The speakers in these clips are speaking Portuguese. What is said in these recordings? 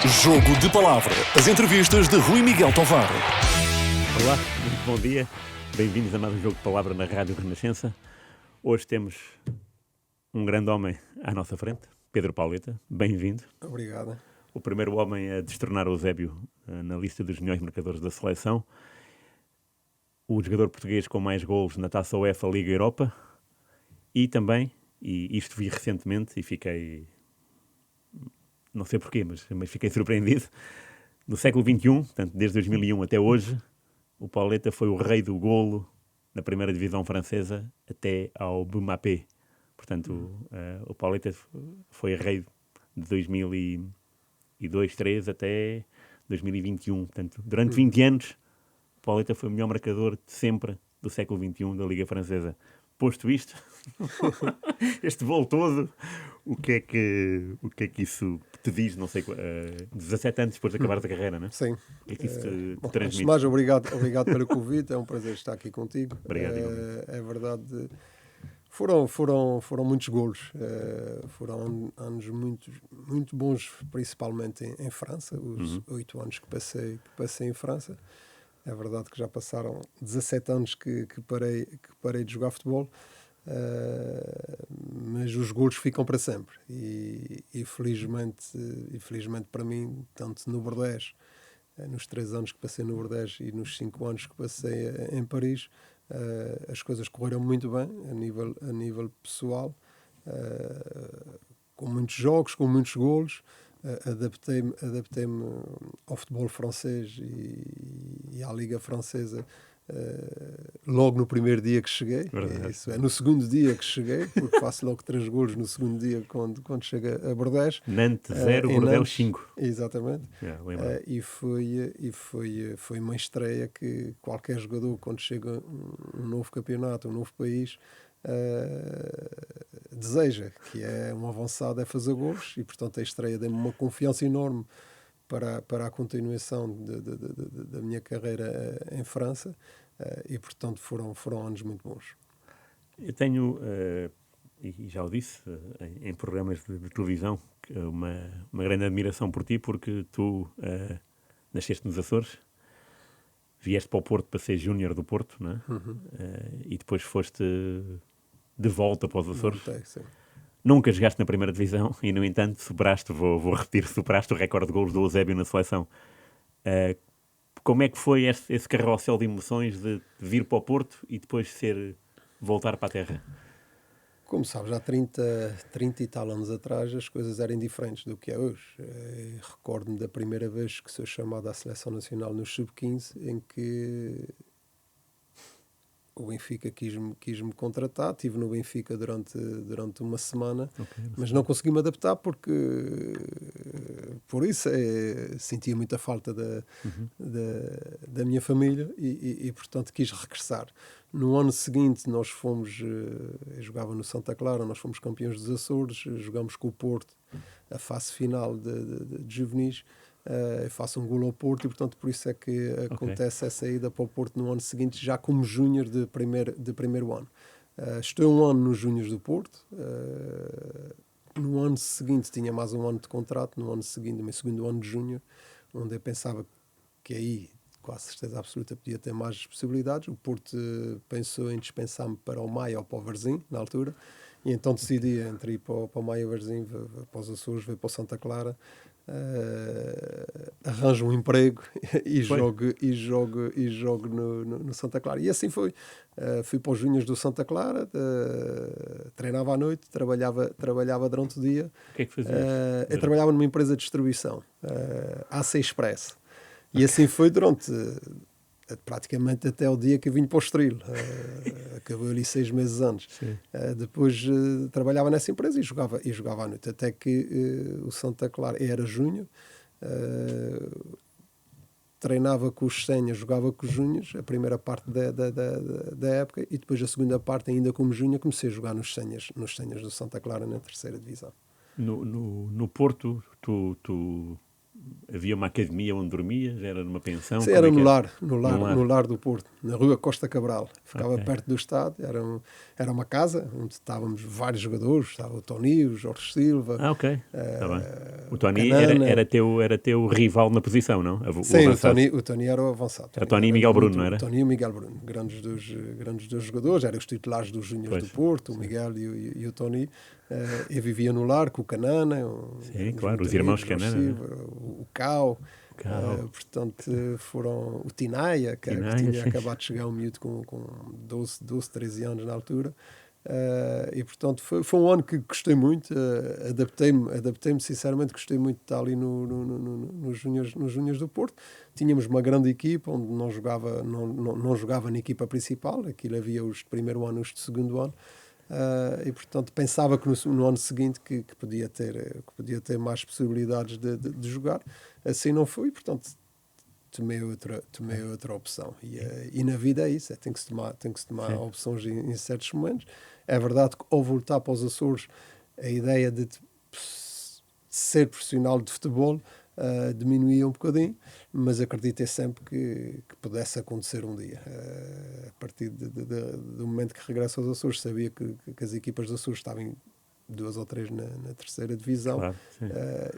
Jogo de Palavra. As entrevistas de Rui Miguel Tovar. Olá, muito bom dia. Bem-vindos a mais um Jogo de Palavra na Rádio Renascença. Hoje temos um grande homem à nossa frente, Pedro Pauleta. Bem-vindo. Obrigado. O primeiro homem a destronar o Eusébio na lista dos melhores marcadores da seleção. O jogador português com mais golos na Taça UEFA Liga Europa. E também, e isto vi recentemente e fiquei... não sei porquê, mas fiquei surpreendido. No século XXI, portanto, desde 2001 até hoje, o Pauleta foi o rei do golo na primeira divisão francesa até ao Bumapé. Portanto, o Pauleta foi rei de 2002, 2003 até 2021. Portanto, durante 20 anos, o Pauleta foi o melhor marcador de sempre do século XXI da Liga Francesa. Posto isto, este voo todo, o que é que isso te diz, não sei, 17 anos depois de acabar a carreira, não é? Sim. O que é que isso te Antes transmite? de mais, obrigado pelo convite, é um prazer estar aqui contigo. Obrigado, igualmente. É verdade, foram muitos golos, foram anos muito bons, principalmente em França, os 8 anos que passei em França. É verdade que já passaram 17 anos que parei de jogar futebol, mas os golos ficam para sempre. E felizmente para mim, tanto no Bordeaux, nos 3 anos que passei no Bordeaux e nos 5 anos que passei em Paris, as coisas correram muito bem a nível pessoal, com muitos jogos, com muitos golos. Adaptei-me ao futebol francês e à Liga Francesa logo no primeiro dia que cheguei. Isso é, no segundo dia que cheguei, porque faço logo 3 golos no segundo dia quando chega a Bordeaux. Nantes 0, Bordeaux 5. Exatamente. E foi uma estreia que qualquer jogador, quando chega um novo campeonato, um novo país, deseja, que é um avançado, é fazer golos, e portanto a estreia deu-me uma confiança enorme para a continuação da minha carreira em França, e portanto foram anos muito bons. Eu tenho, e já o disse, em programas de televisão, uma grande admiração por ti, porque tu nasceste nos Açores, vieste para o Porto para ser júnior do Porto, não é? E depois foste de volta para os Açores. Nunca jogaste na primeira divisão e, no entanto, superaste o recorde de golos do Eusébio na seleção. Como é que foi esse carrossel de emoções de vir para o Porto e depois voltar para a terra? Como sabes, há 30 e tal anos atrás as coisas eram diferentes do que é hoje. Recordo-me da primeira vez que sou chamado à Seleção Nacional no Sub-15, em que o Benfica quis-me contratar. Estive no Benfica durante uma semana, mas não consegui me adaptar porque, por isso, sentia muita falta da minha família e, portanto, quis regressar. No ano seguinte, nós fomos, eu jogava no Santa Clara, nós fomos campeões dos Açores, jogamos com o Porto a fase final de juvenis. Eu faço um golo ao Porto e, portanto, por isso é que acontece essa ida para o Porto no ano seguinte, já como júnior de primeiro ano. Estou um ano nos júniores do Porto. No ano seguinte tinha mais um ano de contrato, no ano seguinte, no meu segundo ano de júnior, onde eu pensava que aí, com a certeza absoluta, podia ter mais possibilidades. O Porto pensou em dispensar-me para o Maia ou para o Varzim, na altura, e então decidi entre ir para o Maia e o Varzim, para os Açores, vir para o Santa Clara. Arranjo um emprego e jogo no Santa Clara, e assim foi. Fui para os júniores do Santa Clara, treinava à noite, trabalhava durante o dia. O que é que fazias? Eu trabalhava numa empresa de distribuição, AC Express, e assim foi durante praticamente até o dia que eu vim para o Estoril. Acabou ali 6 meses antes. Depois trabalhava nessa empresa e jogava à noite, até que o Santa Clara era júnior, treinava com os séniores, jogava com os júniores a primeira parte da época, e depois a segunda parte, ainda como júnior, comecei a jogar nos séniores do Santa Clara na terceira divisão. No Porto, havia uma academia onde dormias? Era numa pensão? Sim, era no lar do Porto, na rua Costa Cabral. Ficava perto do estádio. Era uma casa onde estávamos vários jogadores. Estava o Toni, o Jorge Silva, O Tony Canana. era teu rival na posição, não? Sim, avançado. o Tony era o avançado. Era Tony e Miguel Bruno, não era? O Tony e o Miguel Bruno, grandes dois jogadores, eram os titulares dos Júniores do Porto, o Miguel e o Tony. Eu vivia no lar com o Canana. Sim, claro, os irmãos Canana. O Cao. Portanto, foram o Tinaia, que tinha acabado de chegar um miúdo com 12, 13 anos na altura. E portanto foi um ano que gostei muito, adaptei-me sinceramente, gostei muito de estar ali nos Júniores do Porto. Tínhamos uma grande equipa onde não jogava na equipa principal, aquilo havia os de primeiro ano e os de segundo ano, e portanto pensava que no ano seguinte que podia ter mais possibilidades de jogar. Assim não foi, portanto tomei outra opção. E na vida é isso, tem que se tomar opções em certos momentos. É verdade que ao voltar para os Açores, a ideia de ser profissional de futebol diminuía um bocadinho, mas acreditei sempre que pudesse acontecer um dia. A partir do momento que regresso aos Açores, sabia que as equipas dos Açores estavam 2 ou 3 na terceira divisão, claro,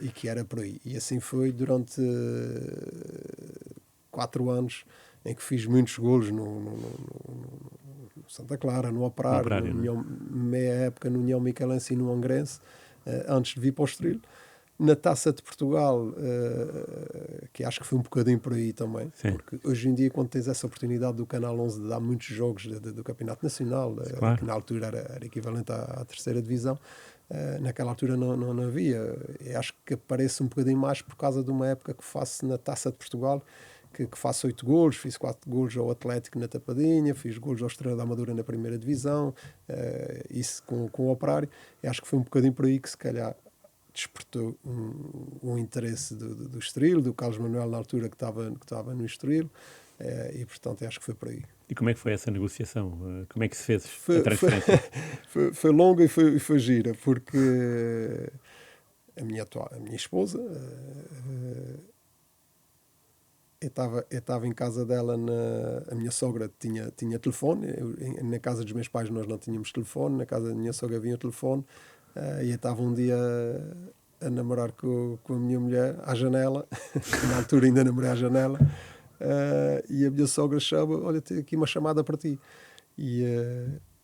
e que era por aí. E assim foi durante 4 anos, em que fiz muitos golos no Santa Clara, no Operário, meia época no União Micalense e no Angrense, antes de vir para o Estoril. Na Taça de Portugal, que acho que foi um bocadinho por aí também, porque hoje em dia, quando tens essa oportunidade do Canal 11 de dar muitos jogos do Campeonato Nacional, que na altura era equivalente à terceira divisão, naquela altura não havia. Eu acho que aparece um bocadinho mais por causa de uma época que faço na Taça de Portugal, que faço 8 golos, fiz 4 golos ao Atlético na Tapadinha, fiz golos ao Estrela da Amadora na primeira divisão, isso com o Operário. Eu acho que foi um bocadinho por aí que se calhar despertou um interesse do Estoril, do Carlos Manuel na altura que estava no Estoril, e portanto acho que foi por aí. E como é que foi essa negociação? Como é que se fez a transferência? Foi longa e foi gira, porque a minha esposa, eu estava em casa dela, a minha sogra tinha telefone, na casa dos meus pais nós não tínhamos telefone, na casa da minha sogra havia telefone, e eu estava um dia a namorar com a minha mulher à janela, na altura ainda namorei à janela, e a minha sogra chama, olha, tenho aqui uma chamada para ti. E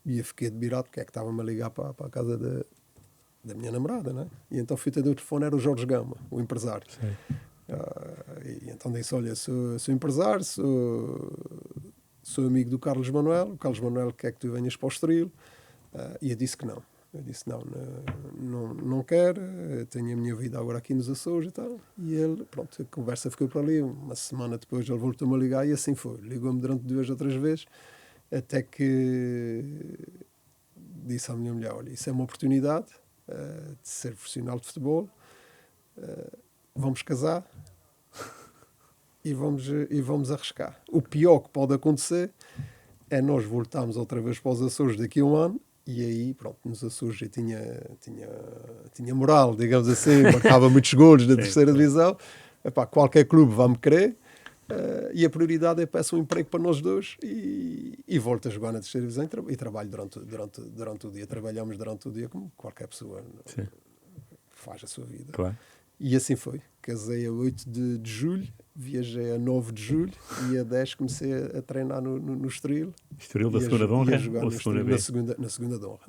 eu fiquei admirado, porque é que estava-me a ligar para a casa da minha namorada, né? E então fui atender o telefone, era o Jorge Gama, o empresário. E então disse, olha, sou empresário, sou amigo do Carlos Manuel, o Carlos Manuel quer que tu venhas para o Estoril, e eu disse que não. Eu disse, não quero, tenho a minha vida agora aqui nos Açores e tal. E ele, pronto, a conversa ficou por ali. Uma semana depois ele voltou-me a ligar e assim foi. Ligou-me durante 2 ou 3 vezes, até que disse à minha mulher, olha, isso é uma oportunidade de ser profissional de futebol, vamos casar e vamos arriscar. O pior que pode acontecer é nós voltarmos outra vez para os Açores daqui a um ano. E aí, pronto, nos Açores eu tinha moral, digamos assim, marcava muitos golos da terceira divisão. Epá, qualquer clube vai-me querer, e a prioridade é peço um emprego para nós dois e volto a jogar na terceira divisão e trabalho durante o dia. Trabalhamos durante o dia como qualquer pessoa faz a sua vida. Claro. E assim foi. Casei a 8 de julho, viajei a 9 de julho e a 10 comecei a treinar no Estoril. Estoril da segunda de honra ou segunda B? Na segunda de honra.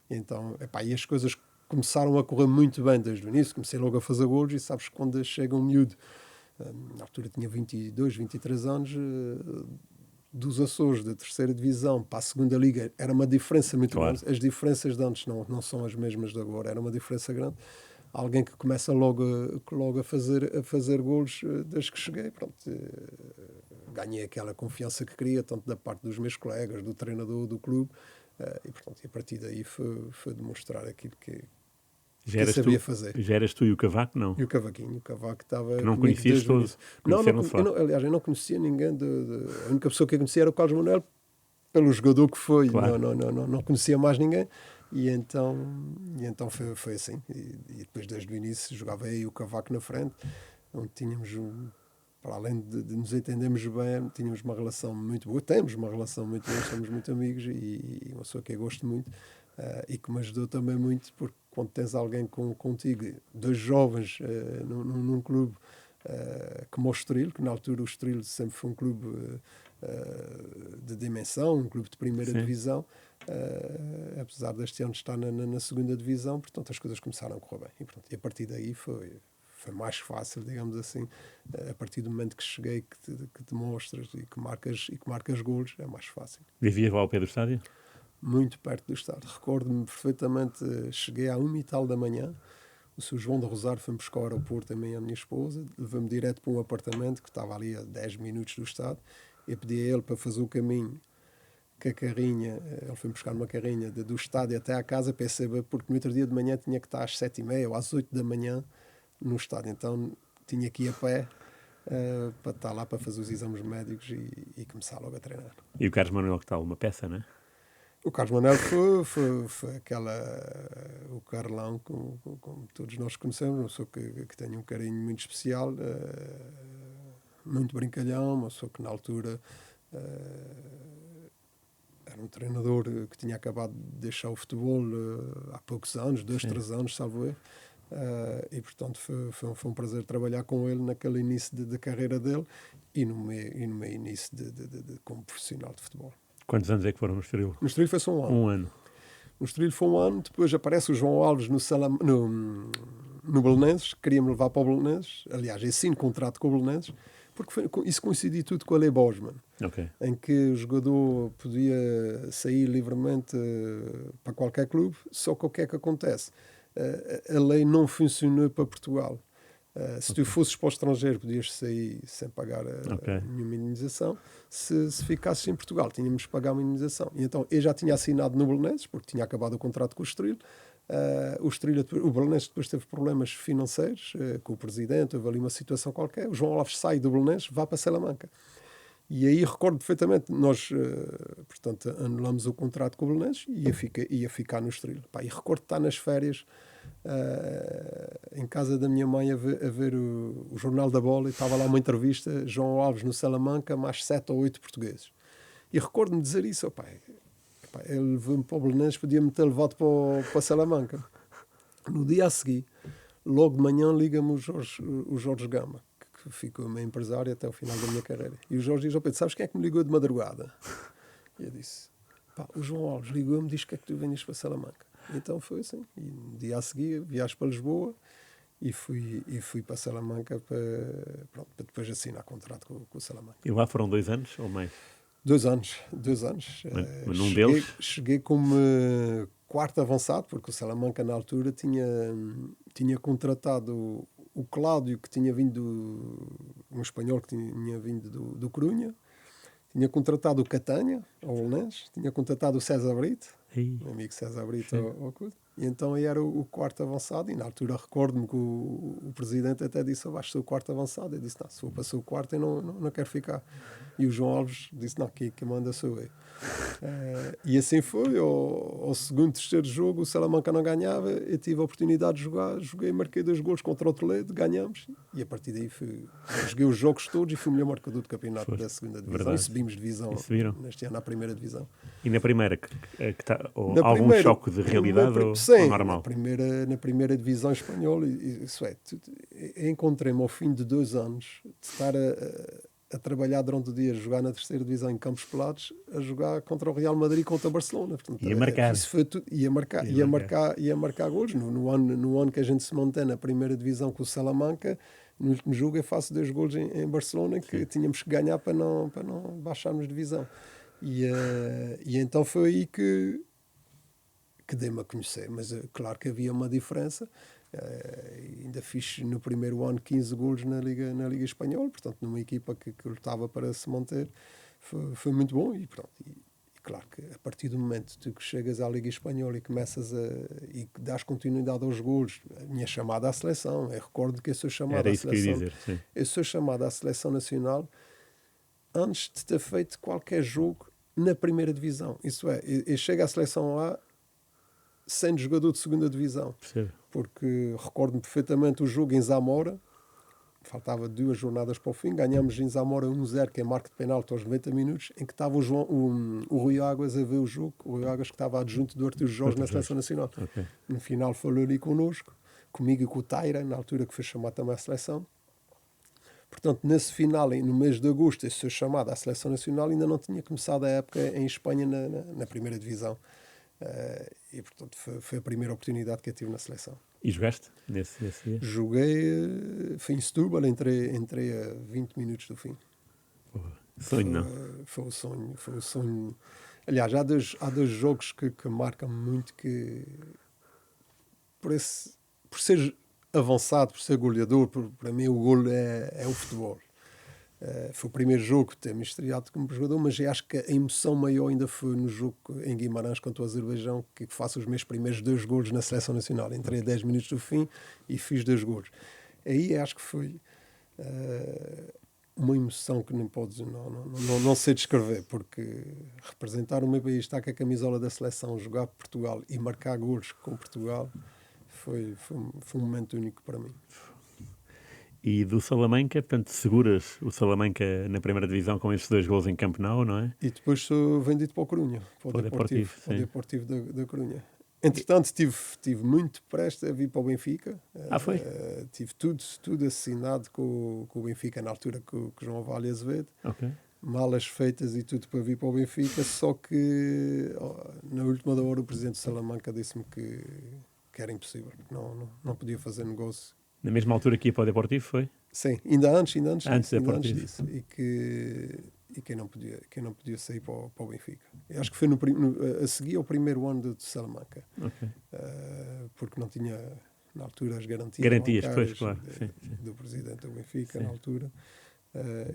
Então, e as coisas começaram a correr muito bem desde o início. Comecei logo a fazer golos e sabes que quando chega um miúdo, na altura tinha 22, 23 anos, dos Açores, da terceira divisão para a segunda liga, era uma diferença muito grande. As diferenças de antes não são as mesmas de agora, era uma diferença grande. Alguém que começa logo a fazer golos desde que cheguei, pronto, ganhei aquela confiança que queria, tanto da parte dos meus colegas, do treinador, do clube, e portanto, a partir daí foi demonstrar aquilo que eu sabia fazer. Já eras tu e o Cavaco, não? E o Cavaquinho, que estava... Que não conhecias todos? Aliás, eu não conhecia ninguém, a única pessoa que eu conhecia era o Carlos Manuel, pelo jogador que foi, claro. Não conhecia mais ninguém. E então foi assim. E depois, desde o início, jogava eu e o Cavaco na frente, onde tínhamos, para além de nos entendermos bem, tínhamos uma relação muito boa. Temos uma relação muito boa, somos muito amigos e uma pessoa que eu gosto muito, e que me ajudou também muito, porque quando tens alguém contigo, 2 jovens num clube como o Estoril, que na altura o Estoril sempre foi um clube de dimensão, um clube de primeira divisão, apesar deste ano estar na segunda divisão, portanto as coisas começaram a correr bem. E a partir daí foi mais fácil, digamos assim, a partir do momento que cheguei, que demonstras e que marcas golos, é mais fácil. Vivias lá ao pé do estádio? Muito perto do estádio. Recordo-me perfeitamente, cheguei à 1h da manhã, o Sr. João de Rosário foi-me buscar ao aeroporto, também a minha esposa, levou-me direto para um apartamento que estava ali a 10 minutos do estádio. Eu pedi a ele para fazer o caminho com a carrinha, ele foi-me buscar uma carrinha do estádio até à casa, porque no outro dia de manhã tinha que estar às 7h30 ou às 8 da manhã no estádio, então tinha que ir a pé para estar lá para fazer os exames médicos e começar logo a treinar. E o Carlos Manuel, que tal? Uma peça, não é? O Carlos Manuel foi o Carlão, como todos nós conhecemos, uma pessoa que tem um carinho muito especial, muito brincalhão, uma pessoa que na altura era um treinador que tinha acabado de deixar o futebol há poucos anos, 2-3 anos, salvo eu. E portanto foi um prazer trabalhar com ele naquele início de carreira dele e no meu início como profissional de futebol. Quantos anos é que foram no Estoril? No Estoril foi só um ano. Um ano. No Estoril foi um ano, depois aparece o João Alves no Belenenses, queria-me levar para o Belenenses, aliás, assino contrato com o Belenenses, porque isso coincidiu tudo com a Lei Bosman, em que o jogador podia sair livremente para qualquer clube, só que o que é que acontece? A lei não funcionou para Portugal. Se tu fosses para o estrangeiro, podias sair sem pagar nenhuma indenização. Se ficasses em Portugal, tínhamos que pagar uma indenização. E então, eu já tinha assinado no Belenenses, porque tinha acabado o contrato com o Estoril. O Belenenses depois teve problemas financeiros com o presidente, houve ali uma situação qualquer. O João Alves sai do Belenenses, vai para Salamanca. E aí recordo perfeitamente, nós, portanto, anulamos o contrato com o Belenenses e ia ficar no Estoril. E recordo estar nas férias em casa da minha mãe a ver o Jornal da Bola, e estava lá uma entrevista, João Alves no Salamanca, mais 7 ou 8 portugueses. E recordo-me dizer isso, ele levou-me para o Belenenses, podia-me ter levado para Salamanca. No dia a seguir, logo de manhã, liga-me o Jorge Gama, que ficou meu empresário até o final da minha carreira. E o Jorge diz ao Pedro: sabes quem é que me ligou de madrugada? E eu disse: o João Alves ligou-me e diz que é que tu venhas para Salamanca. Então foi assim. E no dia a seguir, viajo para Lisboa e fui para Salamanca para depois assinar contrato com o Salamanca. E lá foram 2 anos ou mais? 2 anos. Mas num deles? Cheguei como quarto avançado, porque o Salamanca na altura tinha contratado o Cláudio, que tinha vindo, um espanhol que tinha vindo do Corunha, tinha contratado o Catanha, ao Belenenses, tinha contratado o César Brito, meu amigo César Brito, e então aí era o quarto avançado, e na altura recordo-me que o presidente até disse: vais ser o quarto avançado. Eu disse: não, se for para ser o quarto eu não quero ficar. E o João Alves disse: não, quem manda sou eu. E assim foi. Ao segundo, terceiro jogo, o Salamanca não ganhava, eu tive a oportunidade de jogar, joguei, marquei 2 golos contra o Toledo, ganhamos, e a partir daí joguei os jogos todos e fui o melhor marcador do campeonato da segunda divisão. E subimos divisão neste ano à primeira divisão. E na primeira, algum choque de realidade ou normal? Na primeira divisão espanhola, isso é, encontrei-me ao fim de 2 anos de estar a trabalhar durante o dia, a jogar na terceira divisão em Campos Pelados, a jogar contra o Real Madrid e contra o Barcelona. Portanto, ia marcar. Isso foi tudo, ia marcar golos. No ano que a gente se mantém na primeira divisão com o Salamanca, no último jogo eu faço 2 golos em Barcelona, que tínhamos que ganhar para não baixarmos de divisão. E então foi aí que dei-me a conhecer, mas claro que havia uma diferença. Ainda fiz no primeiro ano 15 golos na Liga Espanhola, portanto numa equipa que lutava para se manter, foi muito bom. E claro que a partir do momento que chegas à Liga Espanhola e começas e dás continuidade aos golos, a minha chamada à seleção, eu recordo que eu sou chamado à seleção, eu sou chamado à seleção nacional antes de ter feito qualquer jogo na primeira divisão. Isso é, eu chego à seleção lá sendo jogador de segunda divisão. Percebo. Porque recordo-me perfeitamente o jogo em Zamora, faltava 2 jornadas para o fim, ganhámos em Zamora 1-0, que é marco de penalti aos 90 minutos, em que estava o Rui Águas a ver o jogo, o Rui Águas que estava adjunto do Artur Jorge na Seleção Nacional. Ok. No final falou ali connosco, comigo e com o Taira, na altura que foi chamado também à seleção. Portanto, nesse final, no mês de agosto, esse foi chamado à Seleção Nacional, ainda não tinha começado a época em Espanha na primeira divisão. E, portanto, foi a primeira oportunidade que eu tive na seleção. E jogaste nesse dia? Joguei, foi em Setúbal, entrei a 20 minutos do fim. Sonho, não? Foi o sonho. Aliás, há dois jogos que marcam muito, que por ser avançado, por ser goleador, para mim o golo é o futebol. Foi o primeiro jogo que ter-me estreado como jogador, mas eu acho que a emoção maior ainda foi no jogo em Guimarães contra o Azerbaijão, que faço os meus primeiros 2 golos na Seleção Nacional. Entrei a 10 minutos do fim e fiz 2 golos. Aí acho que foi uma emoção que não sei descrever, porque representar o meu país, estar com a camisola da seleção, jogar por Portugal e marcar golos com Portugal foi um momento único para mim. E do Salamanca, portanto, seguras o Salamanca na primeira divisão com esses 2 golos em Camp Nou, não é? E depois sou vendido para o Corunha, para o Deportivo da Corunha. Entretanto, tive muito prestes a vir para o Benfica. Foi? Tive tudo assinado com o Benfica na altura com o João Vale Azevedo. Ok. Malas feitas e tudo para vir para o Benfica, só que na última da hora o presidente de Salamanca disse-me que era impossível, não podia fazer negócio. Na mesma altura que ia para o Deportivo, foi? Sim, ainda antes disso. E quem não podia sair para o Benfica. Eu acho que foi a seguir ao primeiro ano de Salamanca. Ok. Porque não tinha, na altura, as garantias pois, claro. Sim. Do presidente do Benfica, Sim. na altura.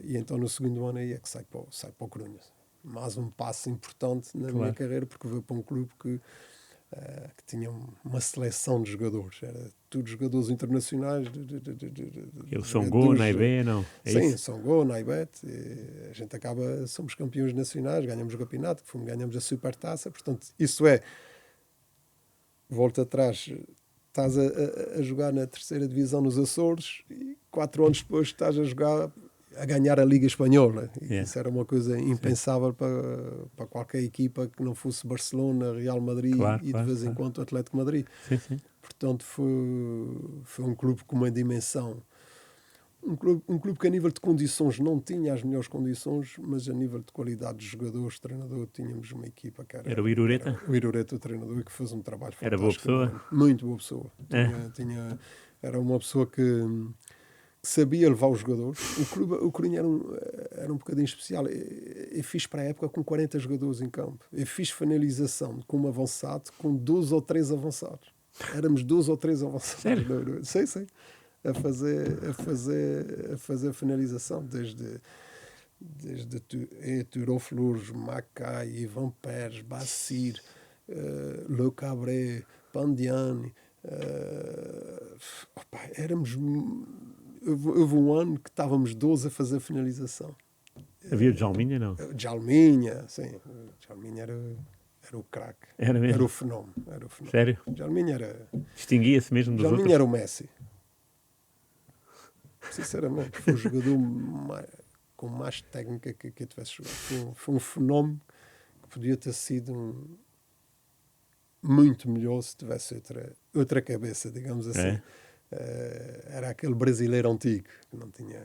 E então, no segundo ano, aí é que sai para o Corunha. Mais um passo importante na minha carreira, porque veio para um clube que tinha uma seleção de jogadores. Era tudo jogadores internacionais. O Songo, Naibé, não? Sim, Songo, Naibé. A gente somos campeões nacionais, ganhamos o campeonato, ganhamos a Supertaça. Portanto, isso volta atrás, estás a jogar na terceira divisão nos Açores e 4 anos depois estás a ganhar a Liga Espanhola. Isso era uma coisa impensável para qualquer equipa que não fosse Barcelona, Real Madrid e de vez em quando o Atlético Madrid. Sim. Portanto, foi um clube com uma dimensão. Um clube que a nível de condições não tinha as melhores condições, mas a nível de qualidade de jogadores, treinador, tínhamos uma equipa que era o Irureta? O Irureta, o treinador, que fez um trabalho fantástico. Era boa pessoa? Muito boa pessoa. Era uma pessoa que sabia levar os jogadores. O Corunha era um bocadinho especial. Eu fiz para a época com 40 jogadores em campo. Eu fiz finalização com um avançado, com 12 ou 3 avançados. Éramos 12 ou 3 avançados. Sério? Sim. A fazer a finalização desde Turó Flores, Macai, Ivan Pérez, Bassir, Le Cabré, Pandiani. Éramos... Houve um ano que estávamos 12 a fazer a finalização. Havia o Djalminha, não? Djalminha, sim. Djalminha era o craque. Era mesmo? Era o fenómeno. Sério? Djalminha era... Distinguia-se mesmo dos Djalminha outros? era o Messi. Sinceramente, foi o jogador com mais técnica que eu tivesse jogado. Foi um fenómeno que podia ter sido muito melhor se tivesse outra cabeça, digamos assim. Era aquele brasileiro antigo que não tinha.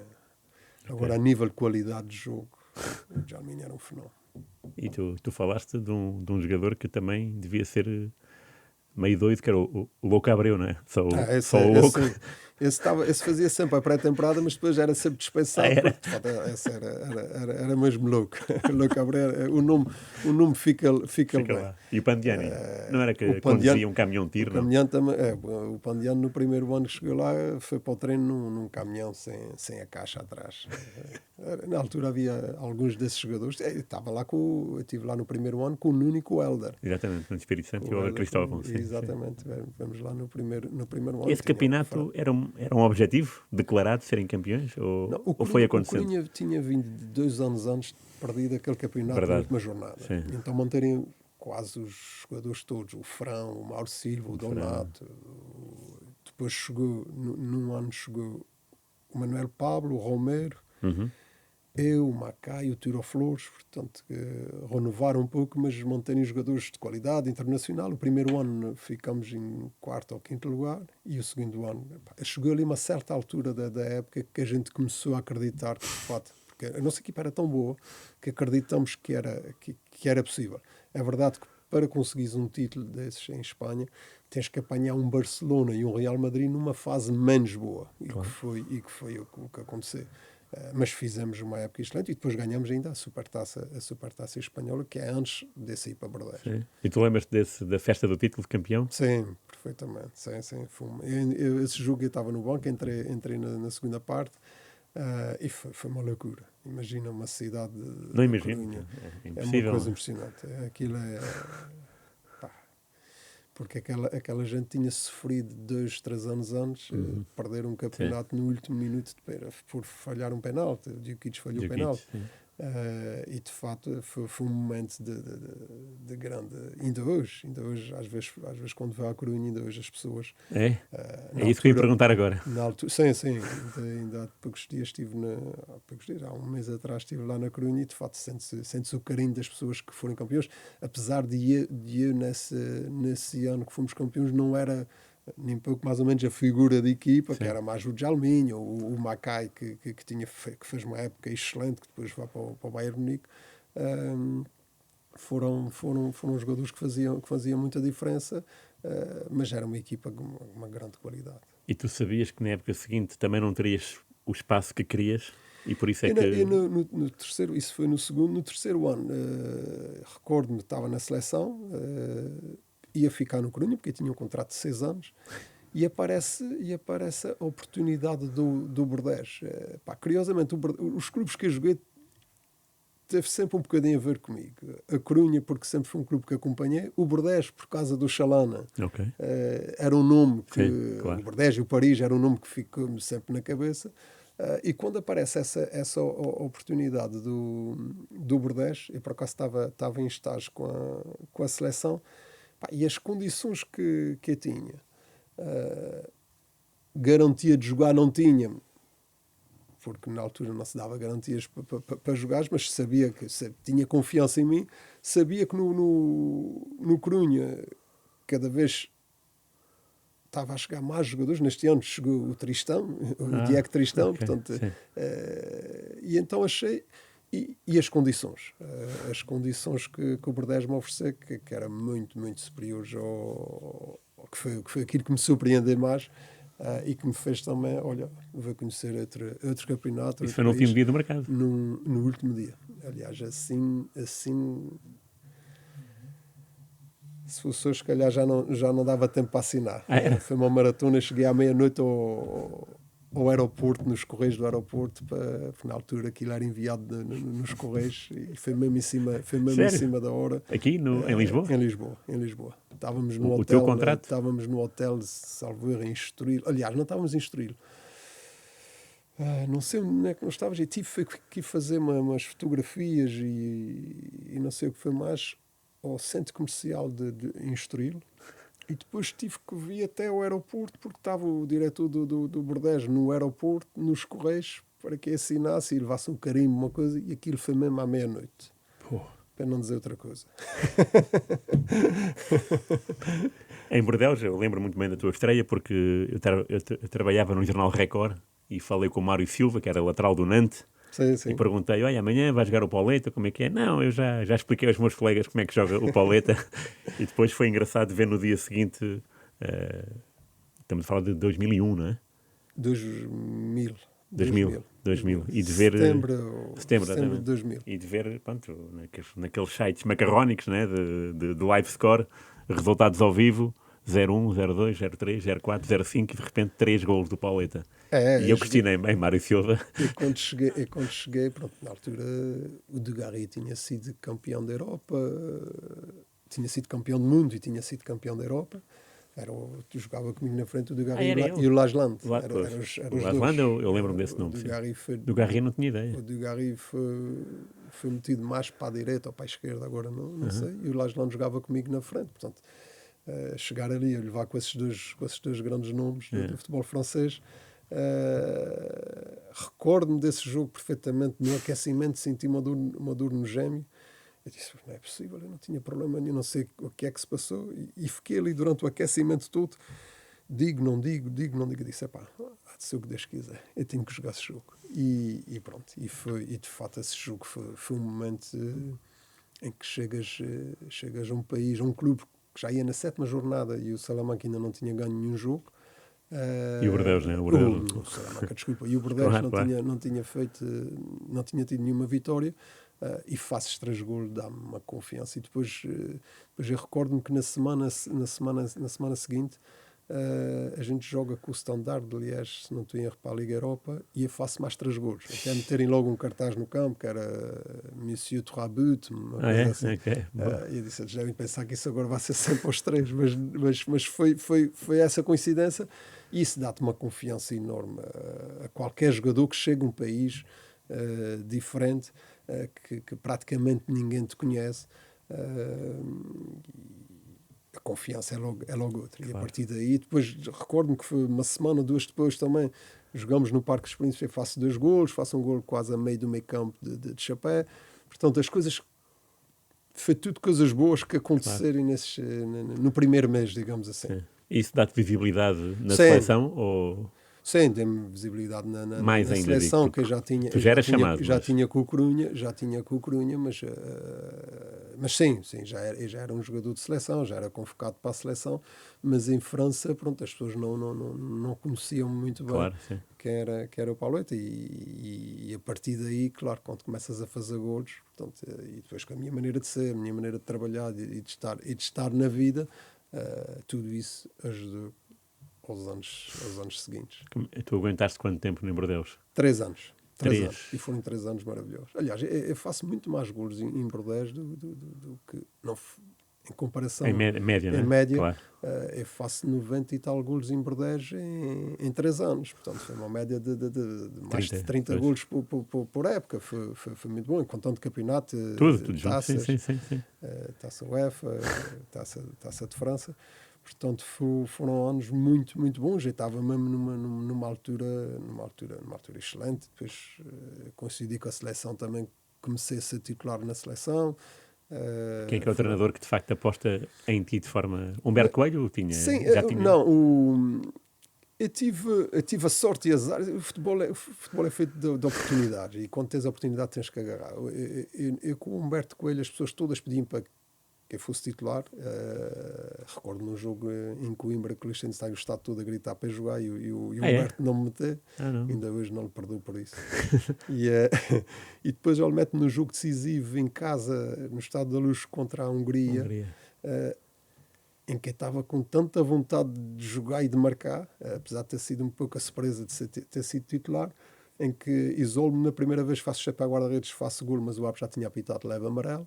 Agora, a nível de qualidade de jogo, o Djalminha era um fenómeno. E tu falaste de um jogador que também devia ser meio doido, que era o Louco Abreu, não é? Só o Louco. Esse fazia sempre a pré-temporada, mas depois era sempre dispensado. Porque, de fato, esse era mesmo louco. Louco Abreu, o nome fica lá. E o Pandiani? Não era que conduzia um caminhão de tiro, não? O Pandiani, no primeiro ano que chegou lá, foi para o treino num caminhão sem a caixa atrás. Na altura havia alguns desses jogadores. Eu estive lá no primeiro ano com o Nuno e com o Helder. Exatamente, no Espírito Santo e o Cristóvão. Exatamente, vamos lá no primeiro ano. Esse campeonato era um objetivo declarado de serem campeões? Ou foi acontecendo? O Corunha tinha vindo 2 anos antes perdido aquele campeonato na última jornada. Sim. Então manterem quase os jogadores todos, o Frão, o Mauro Silva, o Donato. Depois chegou, num ano chegou o Manuel Pablo, o Romero, eu, o Macai, o Tiro Flores, portanto, renovar um pouco, mas manterem jogadores de qualidade internacional. O primeiro ano ficamos em quarto ou quinto lugar, e o segundo ano, chegou ali uma certa altura da época que a gente começou a acreditar que, de fato, porque a nossa equipa era tão boa que acreditamos que era possível. É verdade que para conseguires um título desses em Espanha, tens que apanhar um Barcelona e um Real Madrid numa fase menos boa, Claro. e que foi o que aconteceu. Mas fizemos uma época excelente e depois ganhamos ainda a Supertaça Espanhola, que é antes desse ir para Bordeaux. Sim. E tu lembras-te da festa do título de campeão? Sim, perfeitamente. Sim. Esse jogo eu estava no banco, entrei na segunda parte, e foi uma loucura. Imagina uma cidade Não de imagino. Corunha. É É uma impossível. coisa impressionante. Aquilo pá, porque aquela gente tinha sofrido 2, 3 anos antes, perder um campeonato no último minuto por falhar um penalti. O Djukic falhou o penalti. E de fato foi um momento de grande. Ainda hoje, às vezes quando vou à Corunha, ainda hoje as pessoas. É isso que eu ia perguntar agora. Na altura, sim. Ainda há poucos dias há um mês atrás estive lá na Corunha, e de fato sente-se o carinho das pessoas que foram campeões, apesar de eu nesse ano que fomos campeões não era nem pouco mais ou menos a figura da equipa, Sim. que era mais o Djalminho, o Macai, que fez uma época excelente, que depois vai para o Bayern Munique. Foram jogadores que faziam muita diferença, mas era uma equipa com uma grande qualidade. E tu sabias que na época seguinte também não terias o espaço que querias? E por isso é que... No terceiro, isso foi no terceiro ano, recordo-me, estava na seleção, ia ficar no Corunha, porque eu tinha um contrato de 6 anos, e aparece a oportunidade do Bordeaux. Curiosamente, os clubes que eu joguei teve sempre um bocadinho a ver comigo. A Corunha, porque sempre foi um clube que acompanhei. O Bordeaux, por causa do Chalana. Okay. Era um nome que... Sim, claro. O Bordeaux e o Paris era um nome que ficou-me sempre na cabeça. E quando aparece essa oportunidade do Bordeaux, eu por acaso estava em estágio com a seleção, e as condições que eu tinha, garantia de jogar não tinha, porque na altura não se dava garantias para jogar, mas sabia que tinha confiança em mim, sabia que no Corunha cada vez estava a chegar mais jogadores. Neste ano chegou o Tristão, o Diego Tristão, okay, portanto, e então achei, e as condições que o Bordeaux me ofereceu, que era muito, muito superiores ao que foi aquilo que me surpreendeu mais. E que me fez também, vou conhecer outro campeonato. Isso foi no último dia do mercado? No último dia. Aliás, assim se fosse hoje, se calhar já não dava tempo para assinar. Foi uma maratona, cheguei à meia-noite ao aeroporto, nos correios do aeroporto, porque na altura aquilo era enviado nos correios, e foi mesmo em cima da hora. Aqui em Lisboa? Em Lisboa. Estávamos no hotel. O teu contrato? Estávamos no hotel, salvo erro, em Estoril. Aliás, não estávamos em Estoril. Não sei onde é que nós estávamos. Eu tive que fazer umas fotografias e não sei o que foi mais ao centro comercial em Estoril. E depois tive que vir até ao aeroporto, porque estava o diretor do Bordeaux no aeroporto, nos correios, para que assinasse e levasse um carimbo, uma coisa, e aquilo foi mesmo à meia-noite. Para não dizer outra coisa. Em Bordeaux, eu lembro muito bem da tua estreia, porque eu trabalhava no Jornal Record e falei com o Mário Silva, que era lateral do Nantes. Sim. E perguntei, olha, amanhã vai jogar o Pauleta, como é que é? Não, eu já expliquei aos meus colegas como é que joga o Pauleta. E depois foi engraçado ver no dia seguinte, estamos a falar de 2001, não é? 2000. E de ver... Setembro de 2000. E de ver, pronto, naqueles sites macarrónicos, né, de live score, resultados ao vivo, 0-1, 0-2, 0-3, 0-4, 0-5, e de repente 3 golos do Pauleta. E eu questionei bem Mário Silva. E quando cheguei, pronto, na altura o Dugarry tinha sido campeão da Europa, tinha sido campeão do mundo e tinha sido campeão da Europa. Tu jogava comigo na frente o Dugarry e o Lasland. O Lasland, eu lembro-me desse nome. O Dugarry não tinha ideia. O Dugarry foi metido mais para a direita ou para a esquerda, agora não sei. E o Lasland jogava comigo na frente. Portanto, chegar ali a levar com esses dois grandes nomes do futebol francês, Recordo-me desse jogo perfeitamente. No aquecimento senti uma dor no gêmeo. Eu disse, não é possível, eu não tinha problema nenhum, não sei o que é que se passou. E fiquei ali durante o aquecimento todo. Digo, não digo. Eu disse, há de ser o que Deus quiser. Eu tenho que jogar esse jogo. E pronto. E de fato esse jogo foi um momento em que chegas a um país, a um clube que já ia na 7ª jornada e o Salamanca ainda não tinha ganho nenhum jogo. E o Bordeaux, né? O Salamanca, desculpa. E o Bordeaux claro. não tinha tido nenhuma vitória. E fazes 3 golos, dá-me uma confiança. E depois eu recordo-me que na semana seguinte a gente joga com o Standard de Liège, se não estou em erro, para a Liga Europa, e eu faço mais 3 golos. Até meterem logo um cartaz no campo, que era Monsieur Trabut, uma coisa assim. Okay. E eu disse, eles devem pensar que isso agora vai ser sempre aos 3, mas foi essa coincidência, e isso dá-te uma confiança enorme a qualquer jogador que chega a um país diferente, que praticamente ninguém te conhece. A confiança é logo outra. Claro. E a partir daí, depois recordo-me que foi uma semana, 2 depois também, jogamos no Parque dos Príncipes, faço 2 golos, faço um golo quase a meio do meio campo de chapéu. Portanto, as coisas, foi tudo coisas boas que aconteceram no primeiro mês, digamos assim. Sim. Isso dá-te visibilidade na seleção? Ou... Sim, tem visibilidade na mais ainda, seleção, digo, que eu já tinha. Tu já eras chamado. Já tinha com o Corunha, mas sim, já era um jogador de seleção, já era convocado para a seleção, mas em França, pronto, as pessoas não conheciam muito bem, claro, quem era o Pauleta, e a partir daí, claro, quando começas a fazer golos, portanto, e depois com a minha maneira de ser, a minha maneira de trabalhar e de estar na vida, tudo isso ajudou aos anos seguintes. Tu aguentaste quanto tempo no Bordeaux? 3 anos. 3 anos. E foram 3 anos maravilhosos. Aliás, eu faço muito mais golos em Bordeaux do que... Não, em comparação... Em média, em média, claro. Eu faço 90 e tal golos em Bordeaux em 3 anos. Portanto, foi uma média de mais de 30 golos por época. Foi muito bom. Contando de campeonato, tudo taças, junto. Sim. Taça UEFA, taça de França. Portanto, foram anos muito, muito bons. Eu estava mesmo numa altura excelente. Depois coincidi com a seleção também, comecei a ser titular na seleção. Quem é que é o treinador que de facto aposta em ti de forma... Humberto Coelho tinha? Sim, já tinha? Não, eu tive a sorte e azar. O futebol é feito de oportunidades, e quando tens a oportunidade tens que agarrar. Eu com o Humberto Coelho, as pessoas todas pediam para que eu fosse titular. Recordo num jogo em Coimbra que o Liechtenstein está todo a gritar para jogar e o Humberto não me meteu. Ainda hoje não lhe perdoo por isso. E depois ele mete no jogo decisivo em casa, no Estádio da Luz, contra a Hungria. Em que eu estava com tanta vontade de jogar e de marcar, apesar de ter sido um pouco a surpresa de ter sido titular, em que isolo-me na primeira vez, faço chapéu a guarda-redes, faço golo, mas o árbitro já tinha apitado, leva amarelo.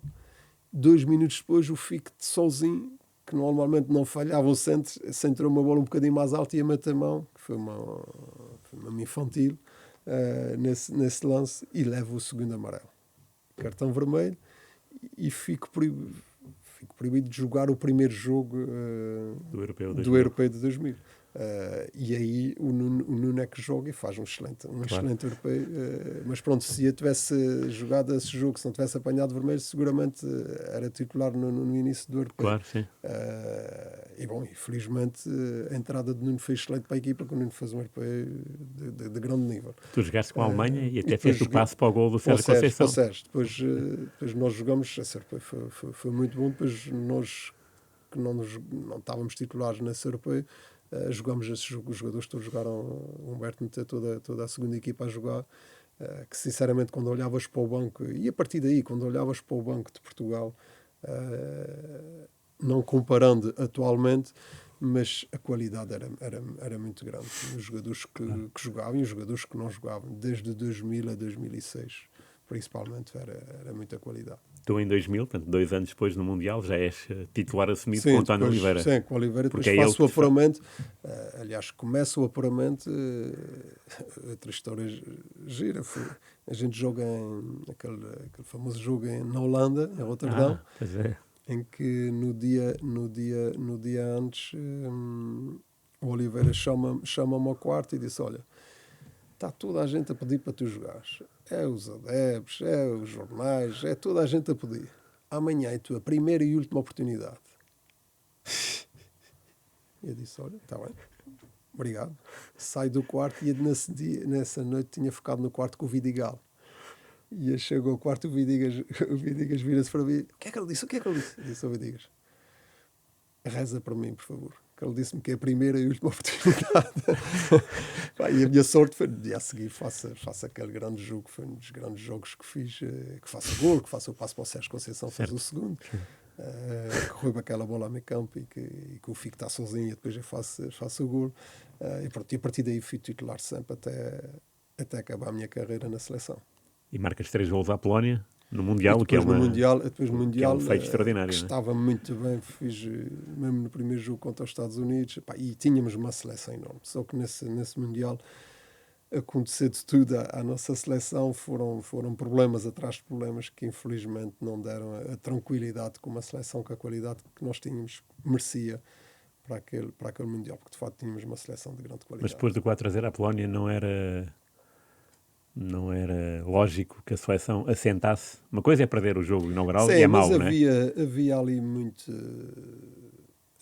2 minutos depois eu fico sozinho, que normalmente não falhava o centro uma bola um bocadinho mais alta e a mete a mão, que foi uma infantil, nesse lance, e levo o segundo amarelo. Cartão vermelho, e fico proibido de jogar o primeiro jogo do Europeu de 2000. E aí o Nuno é que joga e faz um excelente europeu. Mas pronto, se eu tivesse jogado esse jogo, se não tivesse apanhado vermelho, seguramente era titular no início do europeu. Claro, sim. E bom, felizmente a entrada de Nuno foi excelente para a equipa, que o Nuno fez um europeu de grande nível. Tu jogaste com a Alemanha e até fez o passo para o gol do Sérgio Conceição. Depois nós jogamos, esse europeu foi muito bom. Depois nós, que não estávamos titulares nesse europeu, jogamos esse jogo, os jogadores todos jogaram, o Humberto meteu toda a segunda equipa a jogar, que sinceramente quando olhavas para o banco, e a partir daí, quando olhavas para o banco de Portugal, não comparando atualmente, mas a qualidade era muito grande. Os jogadores que jogavam e os jogadores que não jogavam, desde 2000 a 2006, principalmente, era muita qualidade. Tu em 2000, portanto, 2 anos depois no Mundial, já és titular assumido com o António Oliveira. Sim, com o Oliveira, depois faço o apuramento. Aliás, começa o apuramento, outra história gira. A gente joga aquele famoso jogo na Holanda, em Roterdão, pois é. em que no dia antes O Oliveira chama-me ao quarto e disse, olha, está toda a gente a pedir para tu jogares. É os adeptos, é os jornais, é toda a gente a pedir. Amanhã é a tua primeira e última oportunidade. E eu disse, olha, está bem, obrigado. Saio do quarto e nessa noite tinha ficado no quarto com o Vidigal. E eu chego ao quarto, o Vidigas vira-se para mim, o que é que ele disse? Eu disse ao Vidigas, reza para mim, por favor. Que ele disse-me que é a primeira e última oportunidade. E a minha sorte foi, no dia a seguir, faço aquele grande jogo, foi um dos grandes jogos que fiz, que faço o gol, que faço o passo para o Sérgio Conceição, faz o segundo, que rouba aquela bola a meio campo e que o Fico está sozinho e depois eu faço o gol. E a partir daí fui titular sempre até acabar a minha carreira na seleção. E marcas 3 golos à Polónia no Mundial, o que é no Mundial, um feito extraordinário. Que estava muito bem, fiz mesmo no primeiro jogo contra os Estados Unidos, e tínhamos uma seleção enorme. Só que nesse Mundial aconteceu de tudo à nossa seleção, foram problemas atrás de problemas que infelizmente não deram a tranquilidade que uma seleção com a qualidade que nós tínhamos merecia para aquele Mundial, porque de facto tínhamos uma seleção de grande qualidade. Mas depois do 4-0 à Polónia não era lógico que a seleção assentasse. Uma coisa é perder o jogo inaugural. Sim, e é mau, não é? Havia ali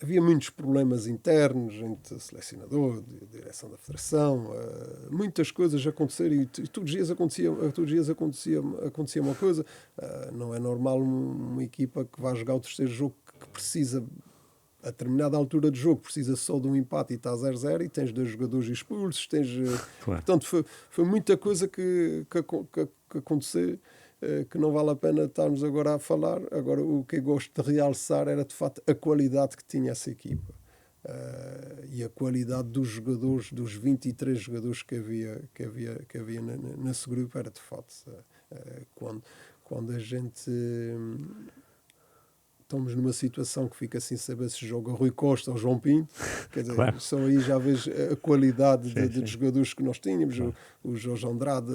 havia muitos problemas internos entre o selecionador, a direção da federação, muitas coisas aconteceram e todos os dias acontecia uma coisa. Não é normal uma equipa que vai jogar o terceiro jogo que precisa, a determinada altura do jogo, precisa só de um empate e está 0-0 e tens 2 jogadores expulsos, Claro. Portanto, foi muita coisa que aconteceu, que não vale a pena estarmos agora a falar. Agora, o que eu gosto de realçar era, de facto, a qualidade que tinha essa equipa. E a qualidade dos jogadores, dos 23 jogadores que havia nesse grupo, era, de facto, quando a gente... Estamos numa situação que fica sem saber se joga Rui Costa ou João Pinto. Quer dizer, claro. Só aí já vês a qualidade sim. de jogadores que nós tínhamos. Claro. O Jorge Andrade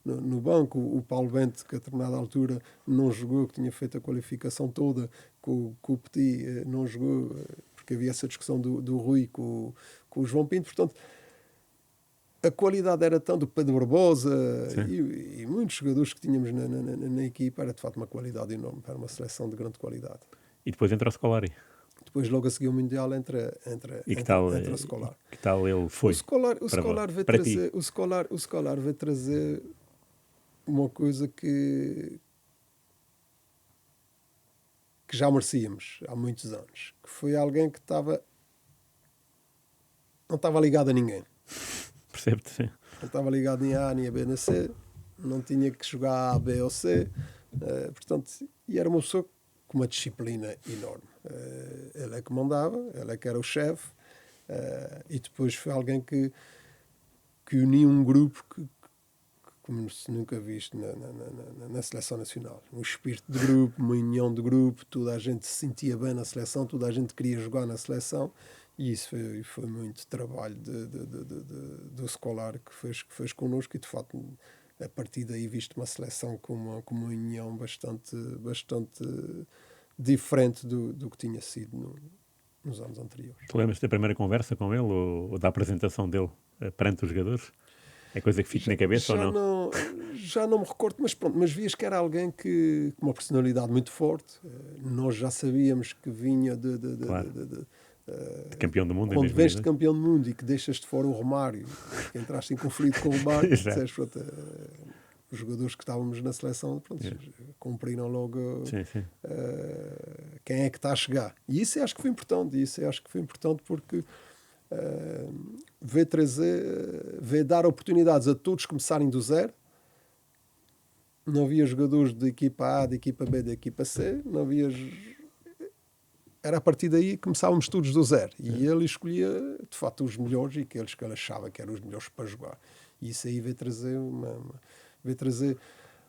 no banco, o Paulo Bento, que a determinada altura não jogou, que tinha feito a qualificação toda, com o Petit não jogou, porque havia essa discussão do Rui com o João Pinto. Portanto, a qualidade era tanto do Pedro Barbosa e muitos jogadores que tínhamos na equipa, era de facto uma qualidade enorme, era uma seleção de grande qualidade. E depois entra o Scolari. Depois logo a seguir o Mundial entra o Scolari. Que tal ele foi? O Scolari veio trazer uma coisa que já merecíamos há muitos anos, que foi alguém que não estava ligado a ninguém. Percebe-te, sim. Não estava ligado nem a A, nem a B, nem a C, não tinha que jogar A, B ou C, portanto, e era uma pessoa com uma disciplina enorme. Ele é que mandava, ele é que era o chefe, e depois foi alguém que uniu um grupo que como se nunca visto na seleção nacional. Um espírito de grupo, uma união de grupo, toda a gente se sentia bem na seleção, toda a gente queria jogar na seleção. E isso foi muito trabalho do Scolari que fez connosco e, de facto, a partir daí viste uma seleção com uma união bastante diferente do que tinha sido nos anos anteriores. Tu lembras da primeira conversa com ele ou da apresentação dele perante os jogadores? É coisa que fica na cabeça ou não? Já não me recordo, mas pronto, mas vias que era alguém com uma personalidade muito forte. Nós já sabíamos que vinha de campeão do mundo. Quando vês de campeão do mundo e que deixas de fora o Romário, que entraste em conflito com o Romário, disseste, pronto, os jogadores que estávamos na seleção, pronto, cumpriram logo quem é que está a chegar. E isso eu acho que foi importante, porque veio dar oportunidades a todos começarem do zero. Não havia jogadores de equipa A, de equipa B, de equipa C, não havia... Era a partir daí que começávamos todos do zero. E ele escolhia, de facto, os melhores e aqueles que ele achava que eram os melhores para jogar. E isso aí veio trazer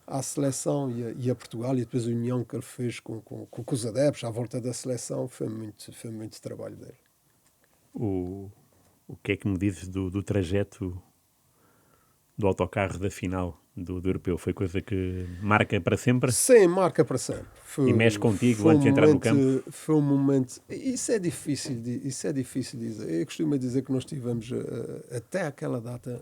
à seleção e a Portugal, e depois a união que ele fez com os adeptos à volta da seleção, foi muito trabalho dele. O que é que me dizes do trajeto do autocarro da final do Europeu? Foi coisa que marca para sempre? Sim, marca para sempre. E mexe contigo antes de entrar no campo? Foi um momento. Isso é difícil de dizer. Eu costumo dizer que nós tivemos até aquela data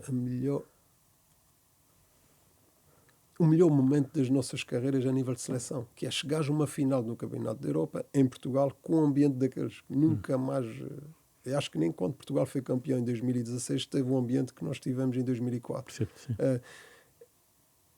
o melhor momento das nossas carreiras a nível de seleção, que é chegar a uma final no Campeonato da Europa em Portugal com um ambiente daqueles que nunca mais. Eu acho que nem quando Portugal foi campeão em 2016 teve um ambiente que nós tivemos em 2004. Sim.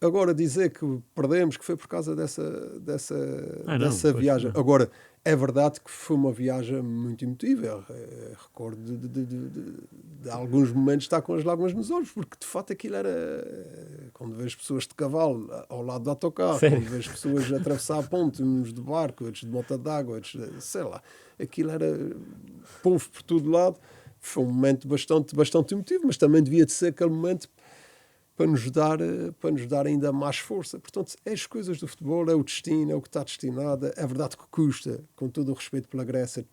Agora, dizer que perdemos, que foi por causa dessa viagem. Não. Agora, é verdade que foi uma viagem muito emotiva. Eu recordo de alguns momentos estar com as lágrimas nos olhos, porque de facto aquilo era. Quando vês pessoas de cavalo ao lado do autocarro, quando vês pessoas a atravessar a ponte, uns de barco, outros de moto d'água, outros sei lá. Aquilo era povo por todo lado. Foi um momento bastante emotivo, mas também devia de ser aquele momento para nos dar ainda mais força. Portanto, é as coisas do futebol, é o destino, é o que está destinado. É verdade que custa, com todo o respeito pela Grécia.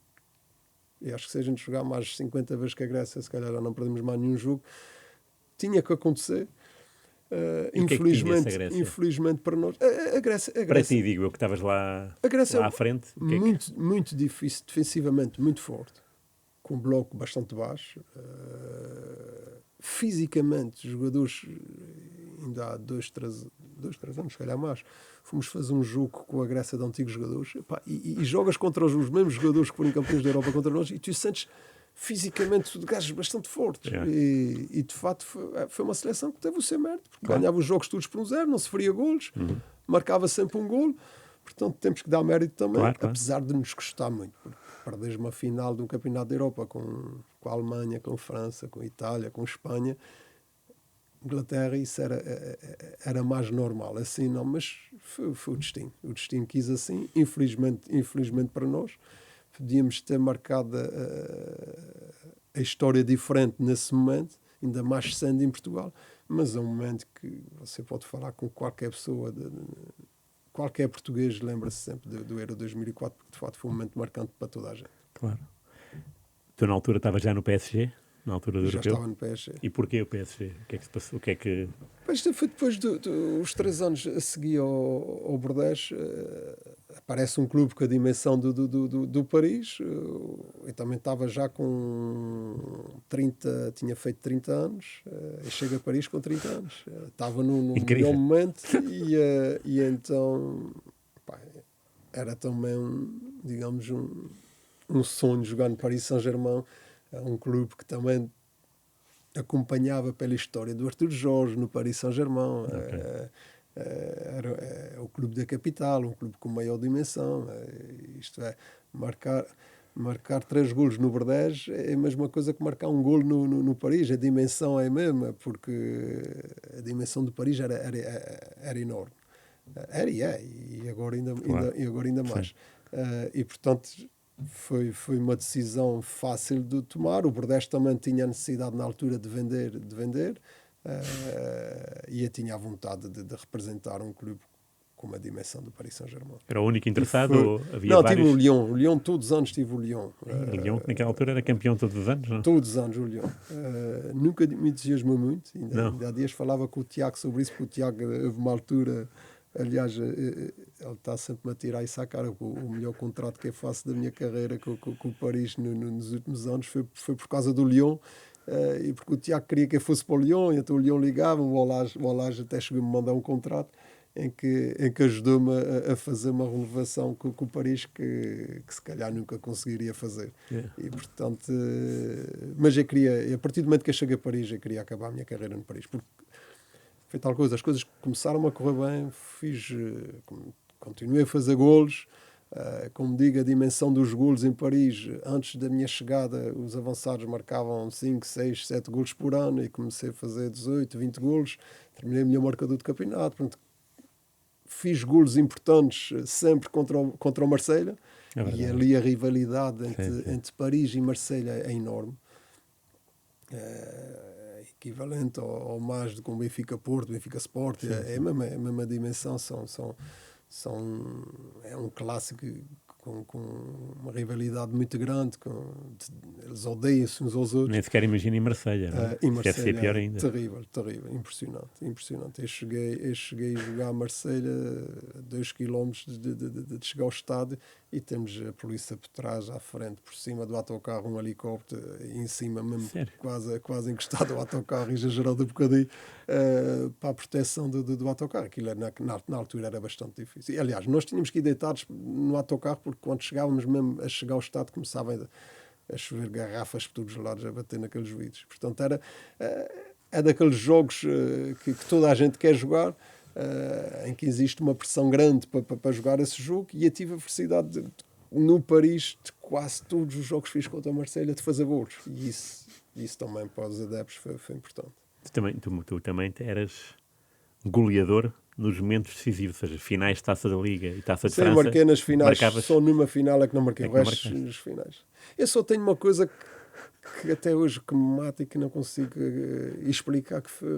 E acho que se a gente jogar mais 50 vezes que a Grécia, se calhar já não perdemos mais nenhum jogo. Tinha que acontecer. Infelizmente para nós. A Grécia. Para ti, digo eu que estavas lá à frente. Muito difícil, defensivamente, muito forte. Com um bloco bastante baixo. Fisicamente, os jogadores, ainda há 2-3 anos, se calhar mais, fomos fazer um jogo com a Grécia de antigos jogadores, e jogas contra os mesmos jogadores que foram campeões da Europa contra nós, e tu sentes fisicamente de gajos bastante fortes. E de facto foi uma seleção que teve o seu mérito, porque ganhava os jogos todos por 1-0, não sofria golos, marcava sempre um golo. Portanto, temos que dar mérito também, apesar de nos custar muito. Perderes uma final de um campeonato da Europa com a Alemanha, com a França, com a Itália, com a Espanha, Inglaterra, isso era mais normal. Assim não, mas foi o destino. O destino quis assim, infelizmente para nós. Podíamos ter marcado a história diferente nesse momento, ainda mais sendo em Portugal, mas é um momento que você pode falar com qualquer pessoa, qualquer português lembra-se sempre do Euro 2004, porque de facto foi um momento marcante para toda a gente. Claro. Tu na altura estavas já no PSG? Na altura do Europeu? Já estava no PSG. E porquê o PSG? O que é que se passou? O que é que... Foi depois dos 3 anos a seguir ao Bordeaux, aparece um clube com a dimensão do Paris. Eu também estava já com 30, tinha feito 30 anos, e chego a Paris com 30 anos. Estava no melhor momento e então era também digamos um sonho jogar no Paris Saint-Germain, um clube que também acompanhava pela história do Arthur Jorge no Paris Saint-Germain. Era o clube da capital, um clube com maior dimensão. Isto é, marcar 3 golos no Bordeaux é a mesma coisa que marcar um golo no Paris. A dimensão é a mesma, porque a dimensão do Paris era enorme. Era e é, e agora ainda mais. E portanto foi uma decisão fácil de tomar. O Bordeaux também tinha a necessidade na altura de vender, e eu tinha a vontade de representar um clube com uma dimensão do Paris Saint-Germain. Era o único interessado ou havia não, vários? Tive o Lyon, todos os anos tive o Lyon. O Lyon, que naquela altura era campeão todos os anos, não? Todos os anos o Lyon. Nunca me entusiasmou muito. Ainda há dias falava com o Tiago sobre isso, porque o Tiago houve uma altura. Aliás, ele está sempre a tirar isso à cara. O melhor contrato que eu faço da minha carreira com o Paris nos últimos anos foi por causa do Lyon, e porque o Tiago queria que eu fosse para o Lyon, então o Lyon ligava, o Olage até chegou a me mandar um contrato em que ajudou-me a fazer uma renovação com o Paris que se calhar nunca conseguiria fazer. E portanto, mas eu queria, a partir do momento que eu cheguei a Paris, eu queria acabar a minha carreira no Paris, porque foi tal coisa, as coisas começaram a correr bem, continuei a fazer golos, como digo, a dimensão dos golos em Paris, antes da minha chegada, os avançados marcavam 5, 6, 7 golos por ano, e comecei a fazer 18, 20 golos, terminei o melhor marcador do campeonato, portanto, fiz golos importantes sempre contra o Marselha, e ali a rivalidade entre Paris e Marselha é enorme. Equivalente ao mais do que um Benfica Porto, Benfica Sport, é a mesma dimensão, é um clássico com uma rivalidade muito grande, eles odeiam-se uns aos outros. Nem sequer imagino em Marselha, não é? Em Isso deve ser pior ainda. terrível, impressionante. Eu cheguei a jogar a Marselha a 2 km de chegar ao estádio, e temos a polícia por trás, à frente, por cima do autocarro, um helicóptero, e em cima mesmo, quase encostado ao autocarro, exagerado um bocadinho, para a proteção do autocarro. Aquilo na altura era bastante difícil. E, aliás, nós tínhamos que ir deitados no autocarro, porque quando chegávamos mesmo a chegar ao estádio, começavam a chover garrafas por todos os lados, a bater naqueles vidros. Portanto, é daqueles jogos que toda a gente quer jogar, em que existe uma pressão grande para jogar esse jogo, e eu tive a felicidade no Paris, de quase todos os jogos que fiz contra a Marselha, de fazer golos. E isso também para os adeptos foi importante. Tu também eras goleador nos momentos decisivos, ou seja, finais de Taça da Liga e Taça de França. Sim, marquei nas finais, marcavas... só numa final é que não marquei, o resto nos finais. Eu só tenho uma coisa que até hoje que me mata e que não consigo explicar, que foi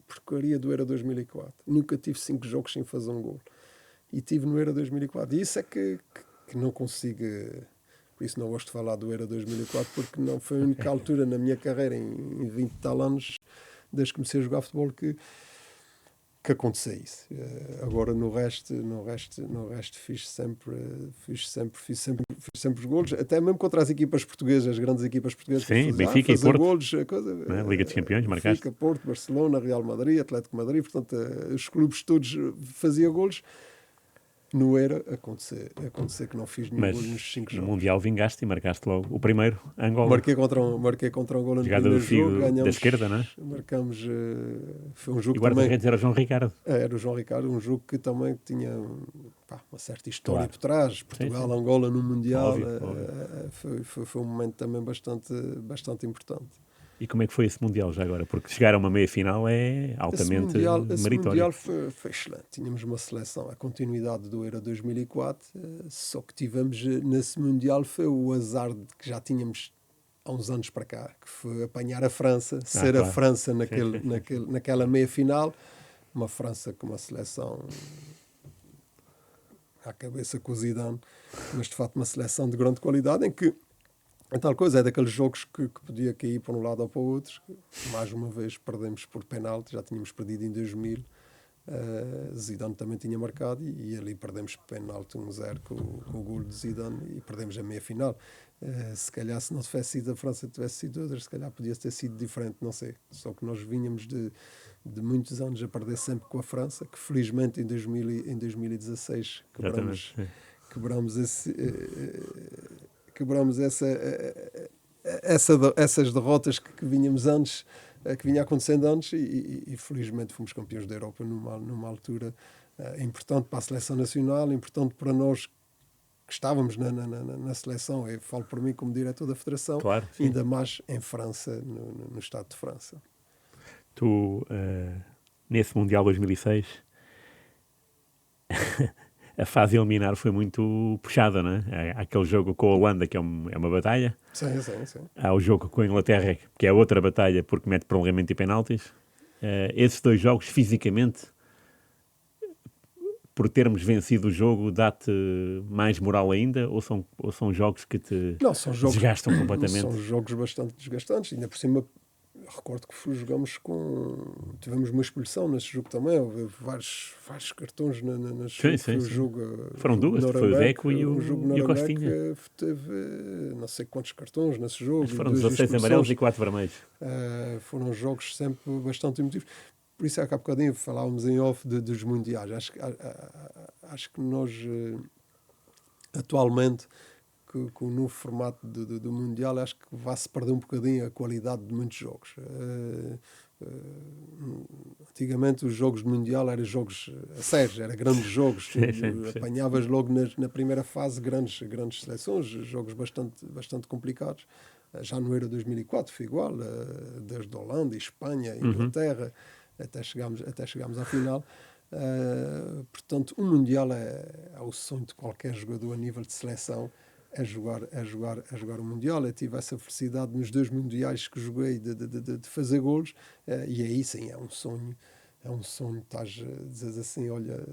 porcaria do Euro 2004. Nunca tive 5 jogos sem fazer um gol. E tive no Euro 2004. E isso é que não consigo... Por isso não gosto de falar do Euro 2004, porque não foi a única altura na minha carreira, em 20 tal anos, desde que comecei a jogar futebol, que aconteceu isso. Agora no resto fiz sempre os golos, até mesmo contra as equipas portuguesas, as grandes equipas portuguesas. Sim, Benfica e Porto. Golos, Liga dos Campeões, marcaste. Benfica, Porto, Barcelona, Real Madrid, Atlético de Madrid, portanto, os clubes todos faziam golos. No Euro acontecer que não fiz nenhum gol nos 5 jogos. No Mundial vingaste e marcaste logo o primeiro, Angola. Marquei contra Angola no jogada primeiro jogo. Ganhamos, da esquerda, não é? Marcamos... foi um jogo e o guarda-redes era o João Ricardo. Era o João Ricardo, um jogo que também tinha uma certa história por trás. Portugal, sim. Angola no Mundial. Óbvio. Foi um momento também bastante importante. E como é que foi esse Mundial já agora? Porque chegar a uma meia-final é altamente meritório. Esse Mundial foi excelente. Tínhamos uma seleção, a continuidade do Euro 2004, só que tivemos nesse Mundial foi o azar de que já tínhamos há uns anos para cá, que foi apanhar a França, ser claro. A França naquela meia-final. Uma França com uma seleção à cabeça com o Zidane, mas de facto uma seleção de grande qualidade, em que a tal coisa é daqueles jogos que podia cair para um lado ou para o outro. Mais uma vez perdemos por penalti, já tínhamos perdido em 2000. Zidane também tinha marcado e ali perdemos por penalti 1-0 com o gol de Zidane e perdemos a meia-final. Se calhar se não tivesse sido a França, tivesse sido outra, se calhar podia ter sido diferente, não sei. Só que nós vinhamos de muitos anos a perder sempre com a França, que felizmente em 2016 quebramos essas derrotas que vinhamos antes, que vinha acontecendo antes, e felizmente fomos campeões da Europa numa altura importante para a seleção nacional, importante para nós que estávamos na seleção. Eu falo por mim como diretor da Federação, claro, ainda mais em França, no Estado de França. Tu, nesse Mundial 2006... a fase eliminar foi muito puxada, não é? Há aquele jogo com a Holanda, que é uma batalha. Sim. Há o jogo com a Inglaterra, que é outra batalha, porque mete prolongamento e penaltis. Esses 2 jogos, fisicamente, por termos vencido o jogo, dá-te mais moral ainda? Ou são jogos que te desgastam completamente? São jogos bastante desgastantes. Ainda por cima, recordo que tivemos uma expulsão nesse jogo também. Houve vários cartões nesse jogo. Foram 2, foi o Deco e o Costinha. Teve não sei quantos cartões nesse jogo. Foram 16 amarelos e 4 vermelhos. Foram jogos sempre bastante emotivos. Por isso é que há bocadinho falávamos em off dos mundiais. Acho que nós atualmente, com o novo formato do Mundial, acho que vai-se perder um bocadinho a qualidade de muitos jogos. Antigamente os jogos do Mundial eram jogos a sério, eram grandes jogos. Apanhavas logo na primeira fase grandes seleções, jogos bastante complicados. Já no Euro 2004 foi igual, desde Holanda, Espanha, Inglaterra, até chegámos à final. Portanto, o Mundial é o sonho de qualquer jogador a nível de seleção. A jogar o Mundial. Eu tive essa felicidade nos 2 Mundiais que joguei de fazer golos, e aí sim é um sonho é um sonho, dizes assim, olha,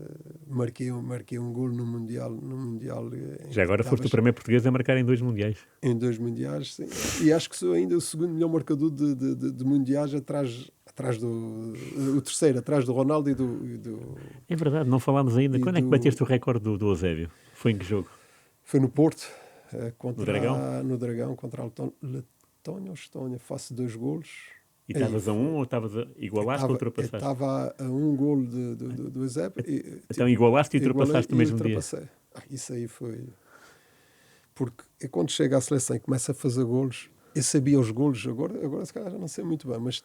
marquei um gol no Mundial em Já que agora foste o primeiro português a marcar em 2 mundiais. em 2 mundiais, sim. E acho que sou ainda o segundo melhor marcador de mundiais atrás o terceiro, atrás do Ronaldo É verdade, não falámos ainda. e Quando é que bateste o recorde do Eusébio? Foi em que jogo? foi no Porto, No Dragão? no Dragão contra a Letónia ou Estónia, faço 2 golos. E estavas a 1 ou estavas a... igualaste ou ultrapassaste? Estava a 1 gol do Eusébio. Então igualaste e ultrapassaste no mesmo dia. Isso aí foi... Porque quando chega à seleção e começa a fazer golos, eu sabia os golos, agora se calhar já não sei muito bem, mas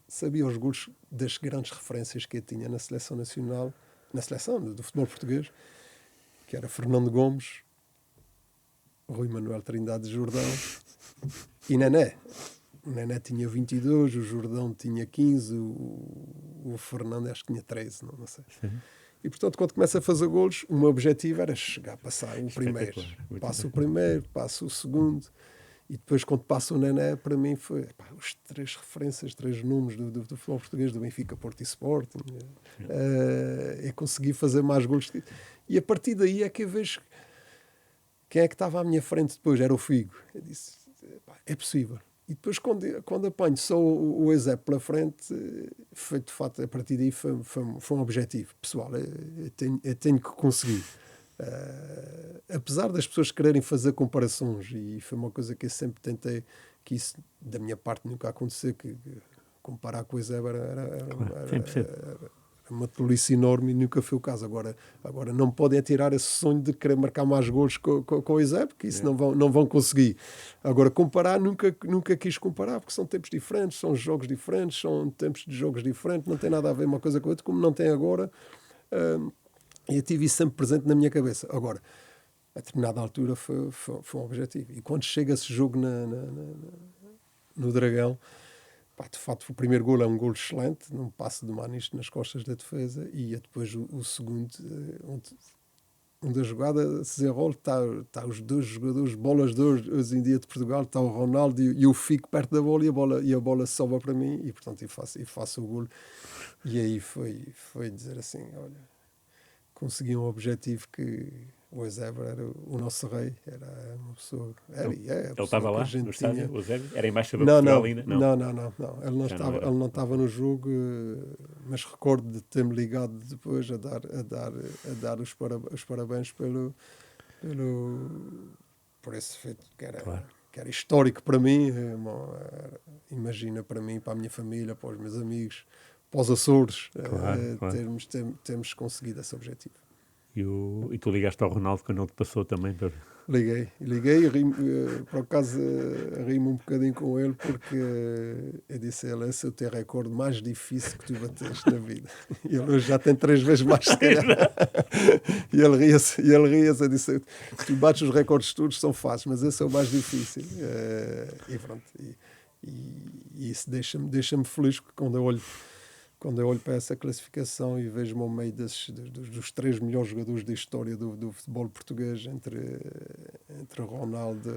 sabia os golos das grandes referências que eu tinha na seleção nacional, na seleção do futebol português, que era Fernando Gomes, Rui Manuel Trindade de Jordão e Nené. O Nené tinha 22, o Jordão tinha 15, o Fernando acho que tinha 13, não sei. Sim. E portanto, quando começa a fazer golos, o meu objetivo era chegar a passar o primeiro. Passo o primeiro, passo o segundo, e depois, quando passa o Nené, para mim foi os 3 referências, 3 números do futebol português, do Benfica, Porto e Sporting. Eu consegui fazer mais golos. E a partir daí é que eu vejo quem é que estava à minha frente depois, era o Figo. Eu disse, é possível. E depois, quando apanho só o Eusébio pela frente, foi de fato, a partir daí foi um objetivo pessoal. Eu tenho que conseguir. Apesar das pessoas quererem fazer comparações, e foi uma coisa que eu sempre tentei, que isso da minha parte nunca aconteceu, que comparar com o Eusébio era uma tolice enorme e nunca foi o caso. Agora não podem tirar esse sonho de querer marcar mais golos com o Eusébio, porque isso não vão conseguir. Agora, comparar, nunca quis comparar, porque são tempos diferentes, são jogos diferentes, são tempos de jogos diferentes, não tem nada a ver uma coisa com a outra, como não tem agora. E eu tive isso sempre presente na minha cabeça. Agora, a determinada altura foi um objetivo. E quando chega esse jogo no Dragão, de facto, o primeiro golo é um golo excelente, num passe de Maniche nas costas da defesa, e depois o segundo, onde a jogada se desenrola, está os 2 jogadores, bolas de ouro, hoje em dia de Portugal, está o Ronaldo e eu fico perto da bola e a bola sobe para mim, e portanto eu faço o golo. E aí foi dizer assim, olha, consegui um objetivo que o Eusébio era o nosso rei, era uma pessoa... Ele estava lá no estádio, o Eusébio? Era embaixador de Portugal ainda? Não. Ele não estava no jogo, mas recordo de ter-me ligado depois a dar os parabéns por esse feito que era histórico para mim. Imagina para mim, para a minha família, para os meus amigos, para os Açores, termos conseguido esse objetivo. E tu ligaste ao Ronaldo quando ele te passou também? Liguei e por acaso ri-me um bocadinho com ele, porque eu disse a ele, esse é o teu recorde mais difícil que tu bateste na vida. E ele hoje já tem 3 vezes mais, se calhar. E ele ria-se, eu disse, tu bates os recordes todos, são fáceis, mas esse é o mais difícil. E pronto, e isso deixa-me feliz, quando eu olho para essa classificação e vejo-me ao meio dos 3 melhores jogadores da história do futebol português, entre Ronaldo,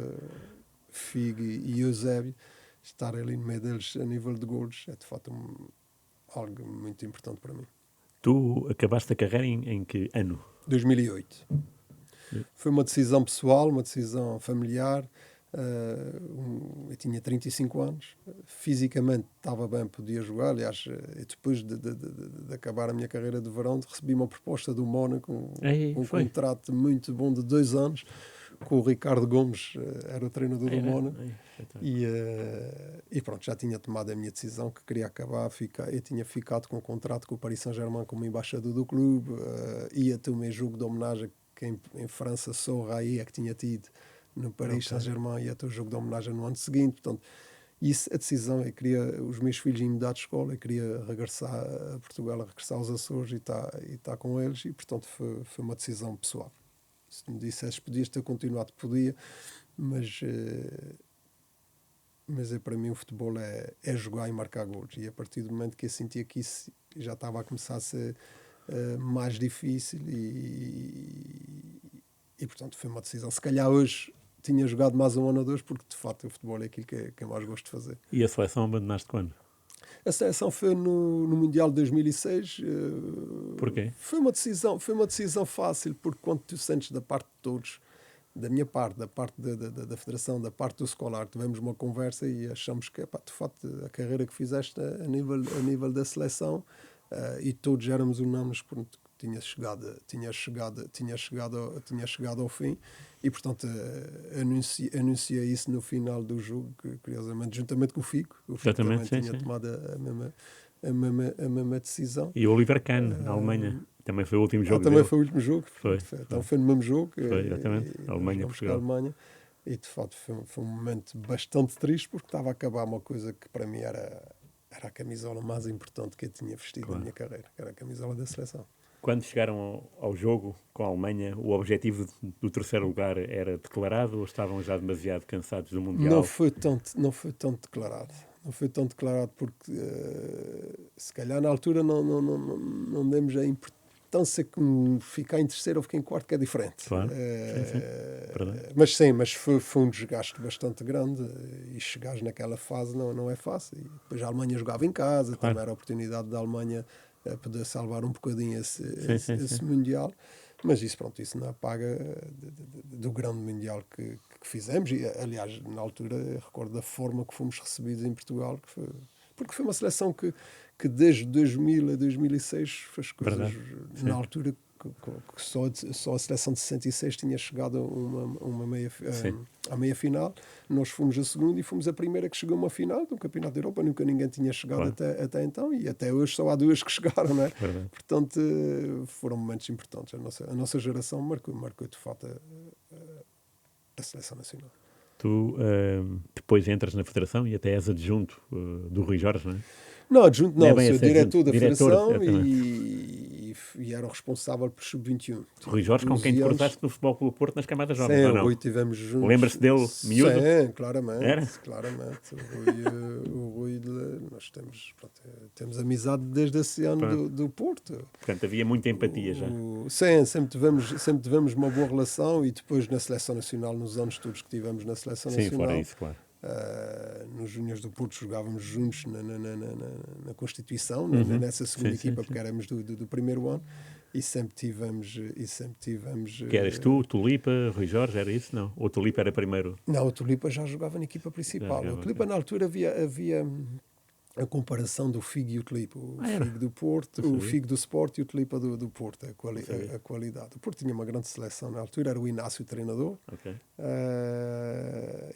Figo e Eusébio, estar ali no meio deles a nível de golos é de fato algo muito importante para mim. Tu acabaste a carreira em que ano? 2008. Foi uma decisão pessoal, uma decisão familiar. Eu tinha 35 anos, fisicamente estava bem, podia jogar. Aliás, depois de acabar a minha carreira de verão, recebi uma proposta do Mónaco, um contrato muito bom de 2 anos, com o Ricardo Gomes, era o treinador do Mónaco. E pronto, já tinha tomado a minha decisão, que queria acabar. Eu tinha ficado com um contrato com o Paris Saint-Germain como embaixador do clube, ia ter o meu jogo de homenagem, que em França só o Raí é que tinha tido no Paris Saint-Germain, ia ter o jogo de homenagem no ano seguinte. Portanto, a decisão, eu queria, os meus filhos iam mudar de escola, eu queria regressar a Portugal, regressar aos Açores e estar com eles, e portanto foi uma decisão pessoal. Se me dissesse, podias ter continuado, podia, mas para mim o futebol é jogar e marcar golos, e a partir do momento que eu sentia que isso já estava a começar a ser mais difícil, e portanto foi uma decisão. Se calhar hoje tinha jogado mais 1 ano ou 2, porque de facto o futebol é aquilo que eu mais gosto de fazer. E a seleção abandonaste quando? A seleção foi no Mundial de 2006. Porquê? Foi uma decisão fácil, porque quando tu sentes da parte de todos, da minha parte, da parte da federação, da parte do escolar, tivemos uma conversa e achamos que, de facto, a carreira que fizeste a nível da seleção, e todos éramos unânimes, porque tinha chegado ao fim, e portanto anunciei isso no final do jogo, curiosamente, juntamente com o Figo. O Figo também tinha tomado a mesma decisão. E o Oliver Kahn, na Alemanha, também foi o último jogo também dele. foi o último jogo. Foi no mesmo jogo. Foi, exatamente. Alemanha-Portugal. E de facto foi um momento bastante triste, porque estava a acabar uma coisa que para mim era a camisola mais importante que eu tinha vestido na minha carreira, que era a camisola da seleção. Quando chegaram ao jogo com a Alemanha, o objetivo do terceiro lugar era declarado ou estavam já demasiado cansados do Mundial? Não foi tão declarado. Não foi tão declarado porque se calhar na altura não demos a importância que ficar em terceiro ou ficar em quarto, que é diferente. Claro. Mas foi um desgaste bastante grande, e chegares naquela fase não é fácil. E depois a Alemanha jogava em casa, também era a oportunidade da Alemanha poder salvar um bocadinho esse Mundial. Mas isso não apaga do grande Mundial que fizemos. E, aliás, na altura, recordo da forma que fomos recebidos em Portugal, porque foi uma seleção que desde 2000 a 2006 fez coisas na altura que só a seleção de 66 tinha chegado à meia final. Nós fomos a segunda e fomos a primeira que chegou a uma final do Campeonato da Europa. Nunca ninguém tinha chegado até então, e até hoje só há duas que chegaram, não é? Portanto, foram momentos importantes. A nossa geração marcou de fato a seleção nacional. Tu depois entras na Federação e até és adjunto do Rui Jorge, não é? Não, adjunto não, sou diretor da Federação e era o responsável por sub-21. Rui Jorge, com quem te cruzaste no Futebol Clube Porto nas camadas jovens, sim, ou não? O Rui tivemos juntos. Lembras-te dele, miúdo? Sim, claramente. Era? Claramente. O Rui nós temos amizade desde esse ano do Porto. Portanto, havia muita empatia já. Sim, sempre tivemos uma boa relação, e depois na Seleção Nacional, nos anos todos que tivemos na Seleção Nacional. Sim, fora isso, claro. Nos Júniores do Porto jogávamos juntos na Constituição, nessa segunda equipa, porque éramos do primeiro ano, e sempre tivemos Que eras tu, Tulipa, Rui Jorge, era isso? Não? Ou Tulipa era primeiro? Não, o Tulipa já jogava na equipa principal. O Tulipa, na altura, havia a comparação do Figo e o Tulipa. Figo do Porto, o Figo do Sport e o Tulipa do Porto, a qualidade. O Porto tinha uma grande seleção na altura, era o Inácio o treinador.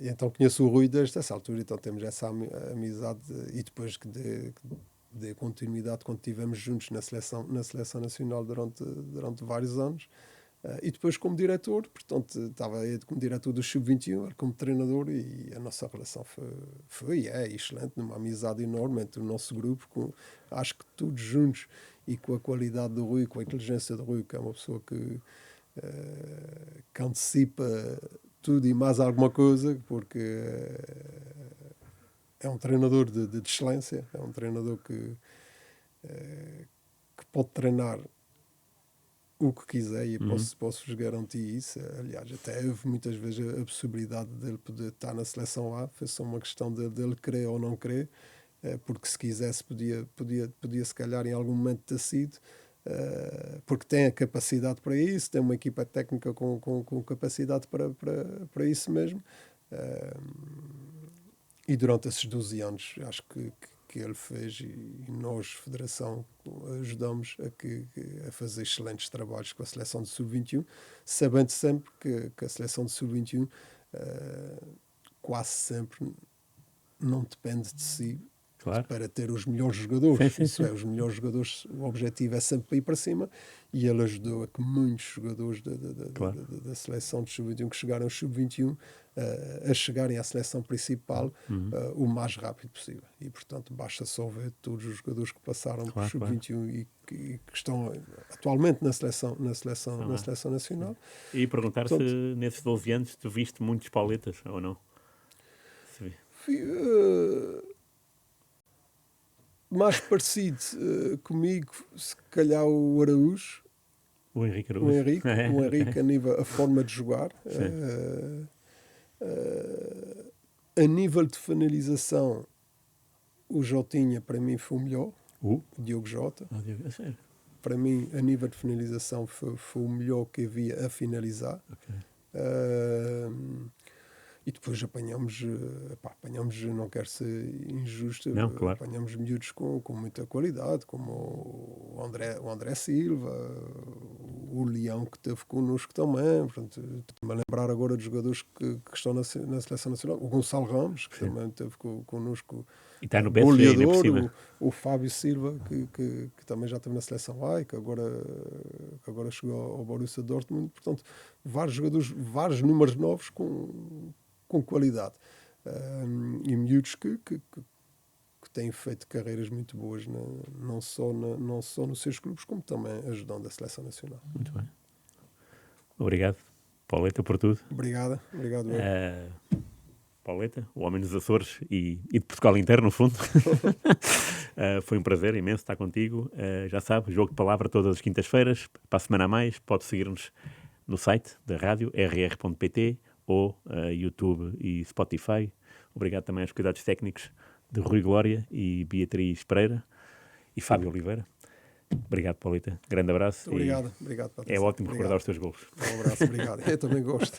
E então conheço o Rui desde essa altura, então temos essa amizade, e depois que dê continuidade quando estivemos juntos na seleção nacional durante vários anos. E depois como diretor, portanto, estava aí como diretor do Sub-21, como treinador, e a nossa relação foi excelente, numa amizade enorme entre o nosso grupo, acho que todos juntos, e com a qualidade do Rui, com a inteligência do Rui, que é uma pessoa que antecipa tudo e mais alguma coisa, porque é um treinador de excelência, é um treinador que pode treinar o que quiser, e posso-vos garantir isso. Aliás, até houve muitas vezes a possibilidade dele poder estar na seleção A, foi só uma questão dele querer ou não querer, porque se quisesse podia se calhar em algum momento ter sido, porque tem a capacidade para isso, tem uma equipa técnica com capacidade para isso mesmo, e durante esses 12 anos acho que ele fez, e nós, Federação, ajudamos a fazer excelentes trabalhos com a seleção de Sub-21, sabendo sempre que a seleção de Sub-21 quase sempre não depende de si, claro, para ter os melhores jogadores. Sim. Os melhores jogadores, o objetivo é sempre para ir para cima, e ele ajudou a que muitos jogadores da seleção de Sub-21 que chegaram ao Sub-21 a chegarem à seleção principal o mais rápido possível. E, portanto, basta só ver todos os jogadores que passaram por Sub-21 e que estão atualmente na seleção nacional. E perguntar, portanto, se nesses 12 anos tu viste muitos pauletas ou não? Mais parecido comigo, se calhar o Araújo. O Henrique Araújo. O Henrique, a forma de jogar. A nível de finalização, O Jotinha, para mim, foi o melhor. O O Diogo Jota. Diogo, é sério. Para mim, a nível de finalização, foi o melhor que havia a finalizar. Ok. E depois apanhamos, não quero ser injusto, Não, claro. apanhamos miúdos com muita qualidade, como o André Silva, o Leão que esteve connosco também. Portanto, estou-me a lembrar agora dos jogadores que estão na Seleção Nacional. O Gonçalo Ramos, que também esteve connosco. E está no PSG ainda por cima. O Fábio Silva, que também já esteve na Seleção A e que agora chegou ao Borussia Dortmund. Portanto, vários jogadores, vários números novos com qualidade. E miúdos que têm feito carreiras muito boas, não só nos seus clubes, como também ajudando a Seleção Nacional. Muito bem. Obrigado, Pauleta, por tudo. Obrigado. Pauleta, o homem dos Açores e de Portugal inteiro, no fundo. Foi um prazer imenso estar contigo. Já sabe, jogo de palavra todas as quintas-feiras, para a semana a mais. Pode seguir-nos no site da rádio, rr.pt, ou YouTube e Spotify. Obrigado também aos cuidados técnicos de Rui Glória e Beatriz Pereira e Fábio Oliveira. Obrigado, Paulita. Grande abraço. Obrigado, Patrícia. É ótimo recordar os teus golos. Um abraço, obrigado. Eu também gosto.